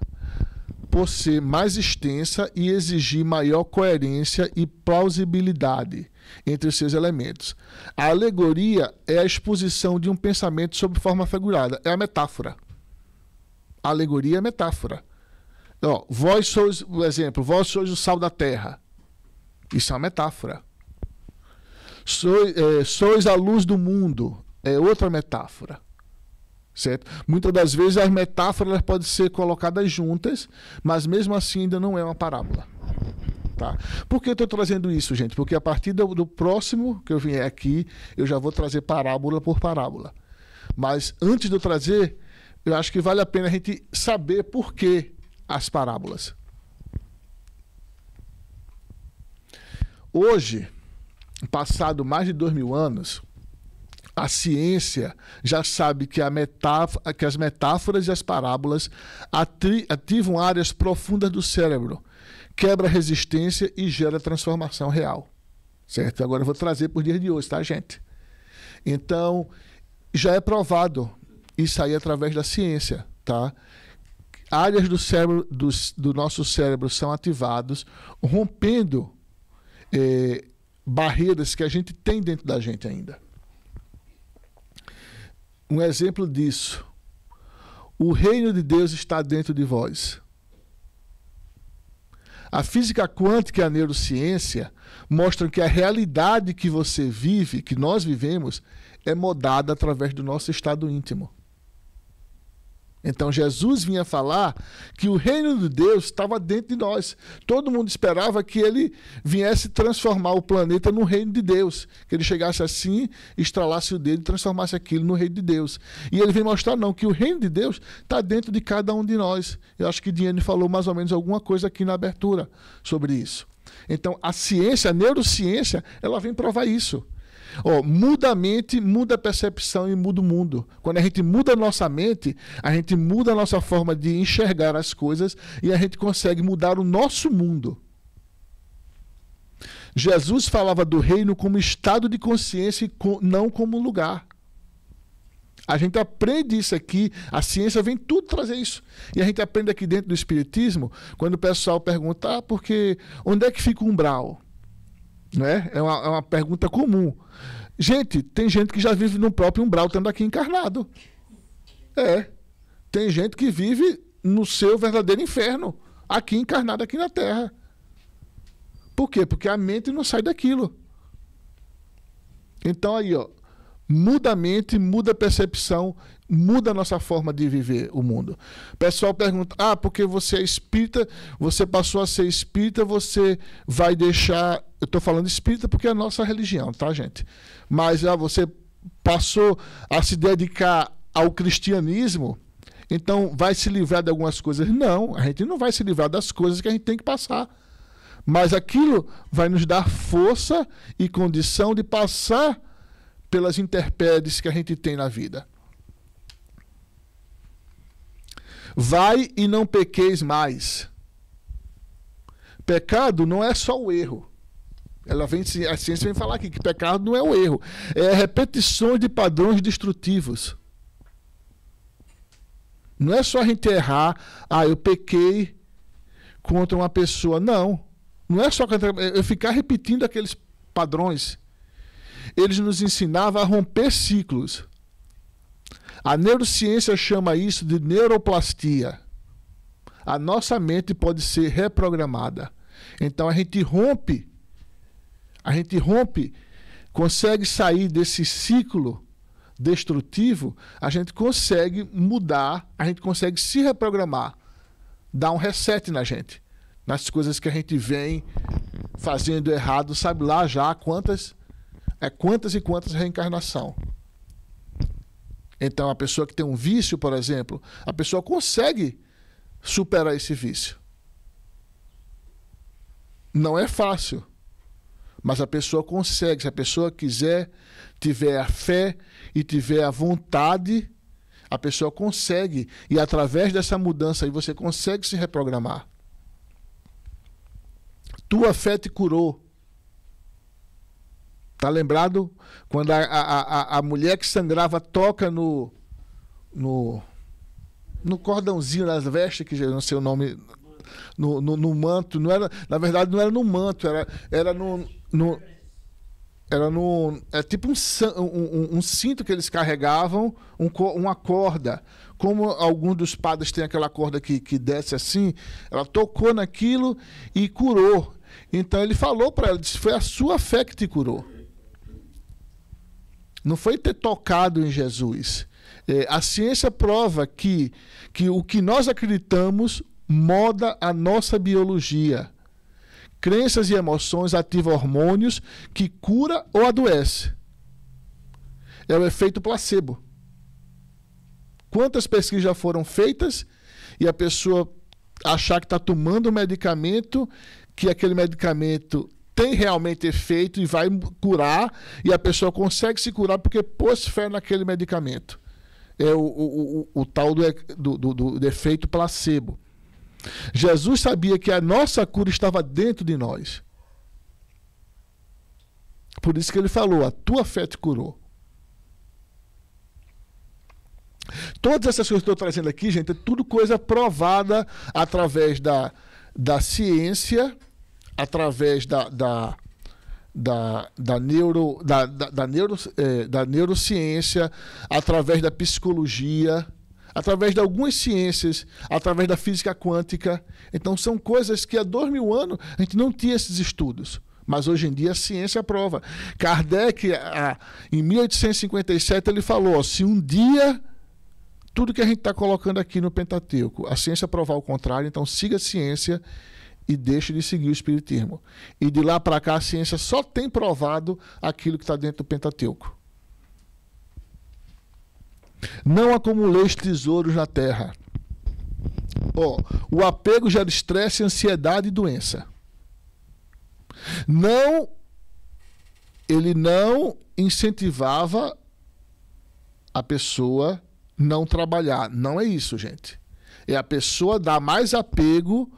por ser mais extensa e exigir maior coerência e plausibilidade entre os seus elementos. A alegoria é a exposição de um pensamento sob forma figurada, é a metáfora. A alegoria é metáfora. Vós sois o sal da terra. Isso é uma metáfora. Sois a luz do mundo. É outra metáfora. Certo? Muitas das vezes as metáforas podem ser colocadas juntas, mas mesmo assim ainda não é uma parábola. Tá? Por que eu estou trazendo isso, gente? Porque a partir do próximo que eu vier aqui, eu já vou trazer parábola por parábola. Mas antes de eu trazer, eu acho que vale a pena a gente saber por que as parábolas. Hoje, passado mais de 2000 anos, a ciência já sabe que as metáforas e as parábolas ativam áreas profundas do cérebro, quebra resistência e gera transformação real. Certo? Agora eu vou trazer para o dia de hoje, tá, gente? Então, já é provado isso aí através da ciência, tá? Áreas do cérebro, do nosso cérebro são ativadas, rompendo barreiras que a gente tem dentro da gente ainda. Um exemplo disso: o reino de Deus está dentro de vós. A física quântica e a neurociência mostram que a realidade que você vive, que nós vivemos, é modada através do nosso estado íntimo. Então Jesus vinha falar que o reino de Deus estava dentro de nós. Todo mundo esperava que ele viesse transformar o planeta no reino de Deus. Que ele chegasse assim, estralasse o dedo e transformasse aquilo no reino de Deus. E ele vem mostrar não, que o reino de Deus está dentro de cada um de nós. Eu acho que Diane falou mais ou menos alguma coisa aqui na abertura sobre isso. Então a ciência, a neurociência, ela vem provar isso. Muda a mente, muda a percepção e muda o mundo. Quando a gente muda a nossa mente, a gente muda a nossa forma de enxergar as coisas e a gente consegue mudar o nosso mundo. Jesus falava do reino como estado de consciência e não como lugar. A gente aprende isso aqui, a ciência vem tudo trazer isso. E a gente aprende aqui dentro do Espiritismo, quando o pessoal pergunta, porque onde é que fica o umbral? Né? É uma pergunta comum. Gente, tem gente que já vive no próprio umbral, estando aqui encarnado. Tem gente que vive no seu verdadeiro inferno, aqui encarnado, aqui na Terra. Por quê? Porque a mente não sai daquilo. Então aí, muda a mente, muda a percepção, muda a nossa forma de viver o mundo. O pessoal pergunta, porque você é espírita, você passou a ser espírita, você vai deixar... Eu estou falando espírita porque é a nossa religião, tá, gente? Mas você passou a se dedicar ao cristianismo, então vai se livrar de algumas coisas. Não, a gente não vai se livrar das coisas que a gente tem que passar. Mas aquilo vai nos dar força e condição de passar pelas intempéries que a gente tem na vida. Vai e não pequeis mais. Pecado não é só o erro. A ciência vem falar aqui que pecado não é o erro. É repetições de padrões destrutivos. Não é só a gente errar. Eu pequei contra uma pessoa. Não. Não é só eu ficar repetindo aqueles padrões. Eles nos ensinavam a romper ciclos. A neurociência chama isso de neuroplastia. A nossa mente pode ser reprogramada. Então a gente rompe, consegue sair desse ciclo destrutivo, a gente consegue mudar, a gente consegue se reprogramar, dar um reset na gente, nas coisas que a gente vem fazendo errado, sabe lá já quantas e quantas reencarnação. Então a pessoa que tem um vício, por exemplo, a pessoa consegue superar esse vício. Não é fácil, mas a pessoa consegue. Se a pessoa quiser, tiver a fé e tiver a vontade, a pessoa consegue. E através dessa mudança aí você consegue se reprogramar. Tua fé te curou. Tá lembrado? Quando a mulher que sangrava toca no cordãozinho das vestes, que já não sei o nome, no manto, não era, na verdade não era no manto, era tipo um cinto que eles carregavam, uma corda. Como alguns dos padres têm aquela corda que desce assim, ela tocou naquilo e curou. Então ele falou para ela, disse, foi a sua fé que te curou. Não foi ter tocado em Jesus. A ciência prova que o que nós acreditamos moda a nossa biologia. Crenças e emoções ativam hormônios que cura ou adoece. É o efeito placebo. Quantas pesquisas já foram feitas e a pessoa achar que está tomando um medicamento, que aquele medicamento tem realmente efeito e vai curar, e a pessoa consegue se curar porque pôs fé naquele medicamento. É o tal do efeito placebo. Jesus sabia que a nossa cura estava dentro de nós. Por isso que ele falou, a tua fé te curou. Todas essas coisas que eu estou trazendo aqui, gente, é tudo coisa provada através da ciência, através da neurociência, através da psicologia, através de algumas ciências, através da física quântica. Então são coisas que há 2000 anos a gente não tinha esses estudos. Mas hoje em dia a ciência prova. Kardec, em 1857, ele falou, se um dia tudo que a gente está colocando aqui no Pentateuco, a ciência provar o contrário, então siga a ciência e deixe de seguir o espiritismo. E de lá para cá a ciência só tem provado aquilo que está dentro do Pentateuco. Não acumuleis tesouros na terra. O apego gera estresse, ansiedade e doença. Ele não incentivava a pessoa não trabalhar. Não é isso, gente. É a pessoa dar mais apego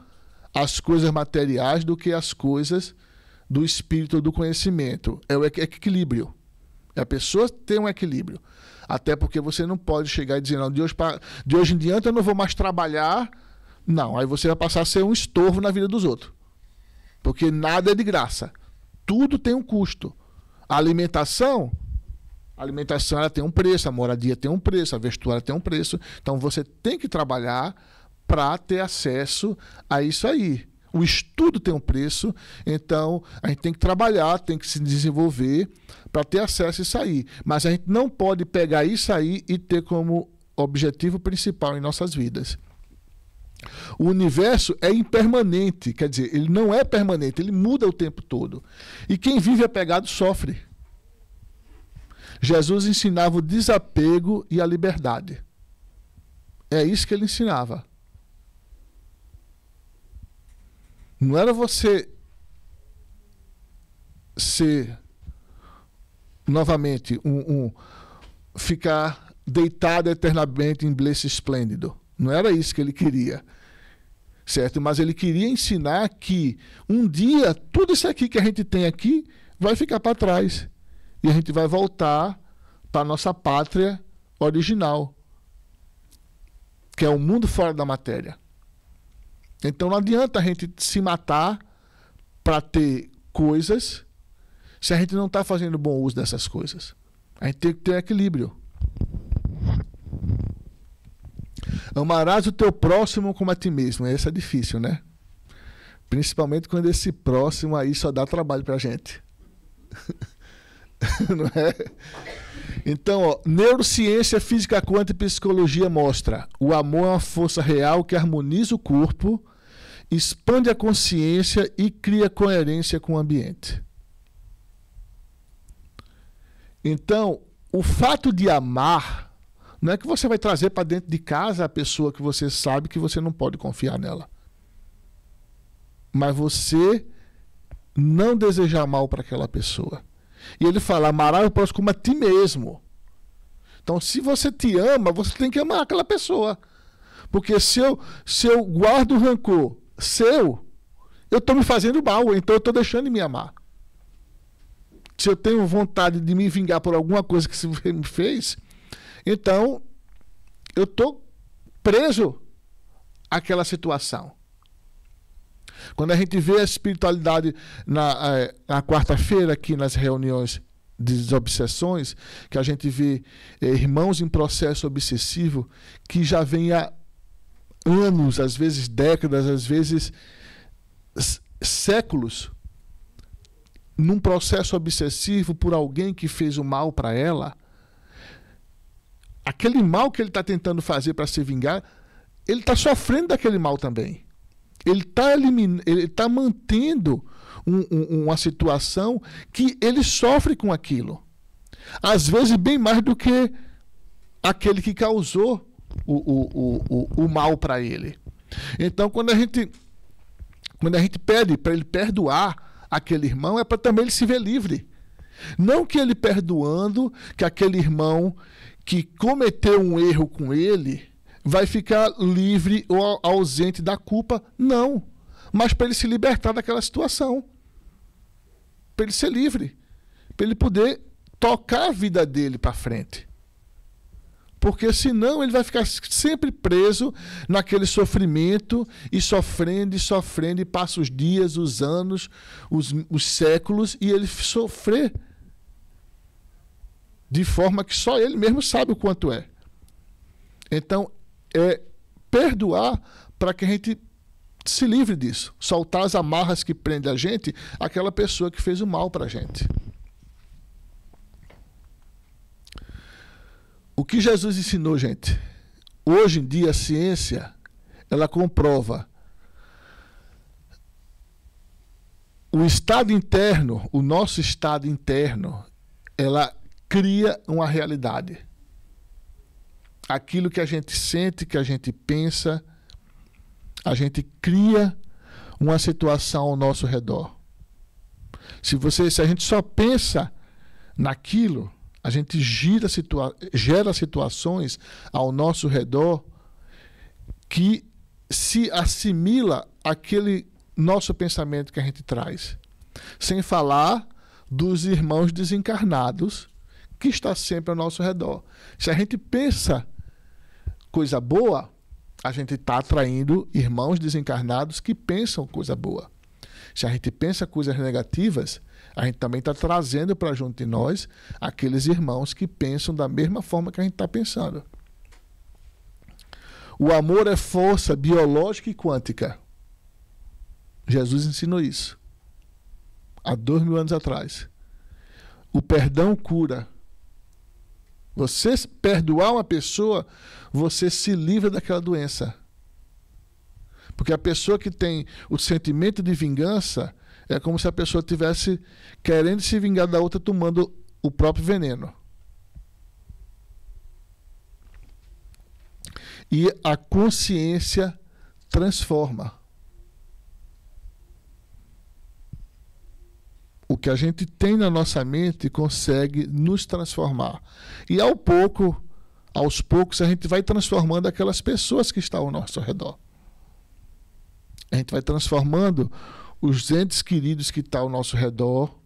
às coisas materiais do que às coisas do espírito ou do conhecimento. É o equilíbrio. A pessoa tem um equilíbrio. Até porque você não pode chegar e dizer, não, de hoje em diante eu não vou mais trabalhar. Não, aí você vai passar a ser um estorvo na vida dos outros. Porque nada é de graça. Tudo tem um custo. A alimentação ela tem um preço, a moradia tem um preço, a vestuária tem um preço. Então você tem que trabalhar para ter acesso a isso aí. O estudo tem um preço, então a gente tem que trabalhar, tem que se desenvolver para ter acesso a isso aí. Mas a gente não pode pegar isso aí e ter como objetivo principal em nossas vidas. O universo é impermanente, quer dizer, ele não é permanente, ele muda o tempo todo. E quem vive apegado sofre. Jesus ensinava o desapego e a liberdade. É isso que ele ensinava. Não era você ser, novamente, ficar deitado eternamente em bliss esplêndido. Não era isso que ele queria. Certo? Mas ele queria ensinar que um dia tudo isso aqui que a gente tem aqui vai ficar para trás. E a gente vai voltar para a nossa pátria original, que é o mundo fora da matéria. Então não adianta a gente se matar para ter coisas se a gente não está fazendo bom uso dessas coisas. A gente tem que ter um equilíbrio. Amarás o teu próximo como a ti mesmo. Essa é difícil, né? Principalmente quando esse próximo aí só dá trabalho para a gente. Não é? Então, neurociência, física quântica e psicologia mostra: o amor é uma força real que harmoniza o corpo, expande a consciência e cria coerência com o ambiente. Então, o fato de amar não é que você vai trazer para dentro de casa a pessoa que você sabe que você não pode confiar nela. Mas você não desejar mal para aquela pessoa. E ele fala, amarás o próximo como a ti mesmo. Então, se você te ama, você tem que amar aquela pessoa. Porque se eu guardo o rancor seu, eu estou me fazendo mal, então eu estou deixando de me amar. Se eu tenho vontade de me vingar por alguma coisa que você me fez, então eu estou preso àquela situação. Quando a gente vê a espiritualidade na quarta-feira, aqui nas reuniões de desobsessões, que a gente vê irmãos em processo obsessivo que já vem há anos, às vezes décadas, às vezes séculos, num processo obsessivo por alguém que fez o mal para ela, aquele mal que ele está tentando fazer para se vingar, ele está sofrendo daquele mal também. Ele está mantendo uma situação que ele sofre com aquilo. Às vezes bem mais do que aquele que causou o mal para ele. Então, quando a gente pede para ele perdoar aquele irmão, é para também ele se ver livre. Não que ele perdoando, que aquele irmão que cometeu um erro com ele vai ficar livre ou ausente da culpa. Não. Mas para ele se libertar daquela situação. Para ele ser livre. Para ele poder tocar a vida dele para frente. Porque senão ele vai ficar sempre preso naquele sofrimento e sofrendo, e passa os dias, os anos, os séculos, e ele sofrer de forma que só ele mesmo sabe o quanto é. Então, é perdoar para que a gente se livre disso. Soltar as amarras que prendem a gente, aquela pessoa que fez o mal para a gente. O que Jesus ensinou, gente? Hoje em dia a ciência, ela comprova o estado interno, o nosso estado interno, ela cria uma realidade. Aquilo que a gente sente, que a gente pensa, a gente cria uma situação ao nosso redor. Se a gente só pensa naquilo, a gente gera situações ao nosso redor que se assimila àquele nosso pensamento que a gente traz. Sem falar dos irmãos desencarnados que está sempre ao nosso redor. Se a gente pensa coisa boa, a gente está atraindo irmãos desencarnados que pensam coisa boa. Se a gente pensa coisas negativas, a gente também está trazendo para junto de nós aqueles irmãos que pensam da mesma forma que a gente está pensando. O amor é força biológica e quântica. Jesus ensinou isso há 2000 anos atrás. O perdão cura. Você perdoar uma pessoa, você se livra daquela doença. Porque a pessoa que tem o sentimento de vingança é como se a pessoa estivesse querendo se vingar da outra tomando o próprio veneno. E a consciência transforma. O que a gente tem na nossa mente consegue nos transformar. E aos poucos, a gente vai transformando aquelas pessoas que estão ao nosso redor. A gente vai transformando os entes queridos que estão ao nosso redor,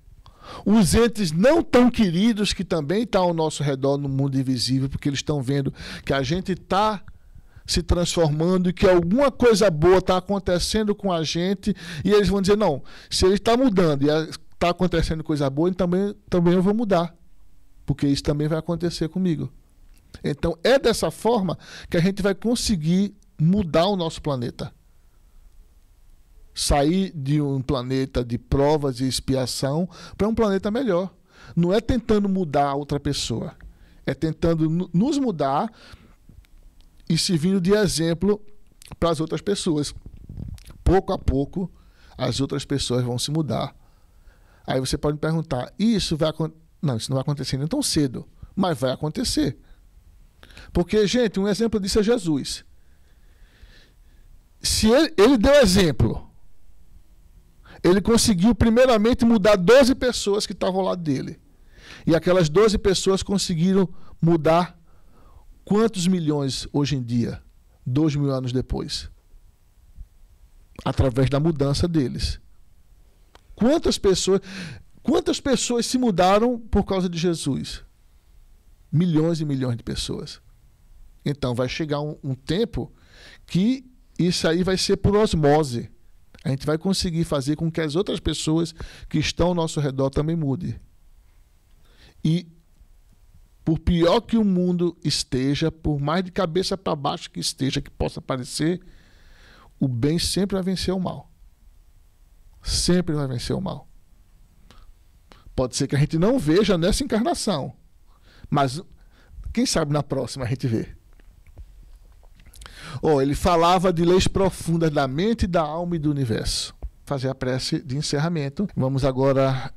os entes não tão queridos que também estão ao nosso redor no mundo invisível, porque eles estão vendo que a gente está se transformando e que alguma coisa boa está acontecendo com a gente, e eles vão dizer, não, se ele está mudando e está acontecendo coisa boa, então também eu vou mudar, porque isso também vai acontecer comigo. Então é dessa forma que a gente vai conseguir mudar o nosso planeta. Sair de um planeta de provas e expiação para um planeta melhor. Não é tentando mudar a outra pessoa. É tentando nos mudar e servindo de exemplo para as outras pessoas. Pouco a pouco, as outras pessoas vão se mudar. Aí você pode me perguntar, isso não vai acontecer nem tão cedo, mas vai acontecer. Porque, gente, um exemplo disso é Jesus. Se ele deu exemplo, ele conseguiu primeiramente mudar 12 pessoas que estavam ao lado dele. E aquelas 12 pessoas conseguiram mudar quantos milhões hoje em dia? 2000 anos depois. Através da mudança deles. Quantas pessoas se mudaram por causa de Jesus? Milhões e milhões de pessoas. Então vai chegar um tempo que isso aí vai ser por osmose. A gente vai conseguir fazer com que as outras pessoas que estão ao nosso redor também mudem. E por pior que o mundo esteja, por mais de cabeça para baixo que esteja, que possa parecer, o bem sempre vai vencer o mal. Sempre vai vencer o mal. Pode ser que a gente não veja nessa encarnação, mas quem sabe na próxima a gente vê. Ele falava de leis profundas da mente, da alma e do universo. Fazer a prece de encerramento. Vamos agora,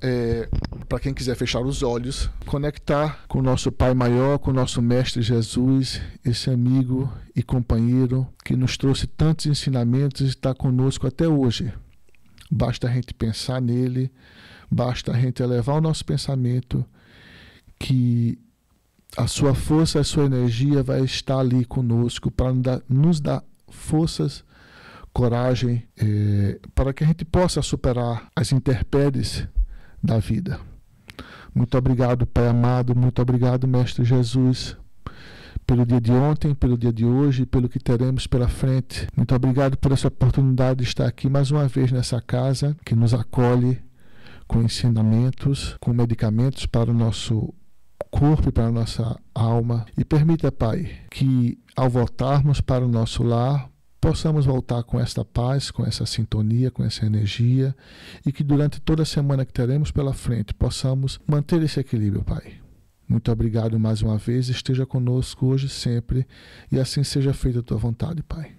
para quem quiser fechar os olhos, conectar com o nosso Pai Maior, com o nosso Mestre Jesus, esse amigo e companheiro que nos trouxe tantos ensinamentos e está conosco até hoje. Basta a gente pensar nele, basta a gente elevar o nosso pensamento, que a sua força, a sua energia vai estar ali conosco para nos dar forças, coragem, para que a gente possa superar as intempéries da vida. Muito obrigado, Pai amado, muito obrigado, Mestre Jesus, pelo dia de ontem, pelo dia de hoje, pelo que teremos pela frente. Muito obrigado por essa oportunidade de estar aqui mais uma vez nessa casa que nos acolhe com ensinamentos, com medicamentos para o nosso corpo e para a nossa alma. E permita, Pai, que ao voltarmos para o nosso lar, possamos voltar com esta paz, com essa sintonia, com essa energia, e que durante toda a semana que teremos pela frente possamos manter esse equilíbrio, Pai. Muito obrigado mais uma vez, esteja conosco hoje e sempre, e assim seja feita a tua vontade, Pai.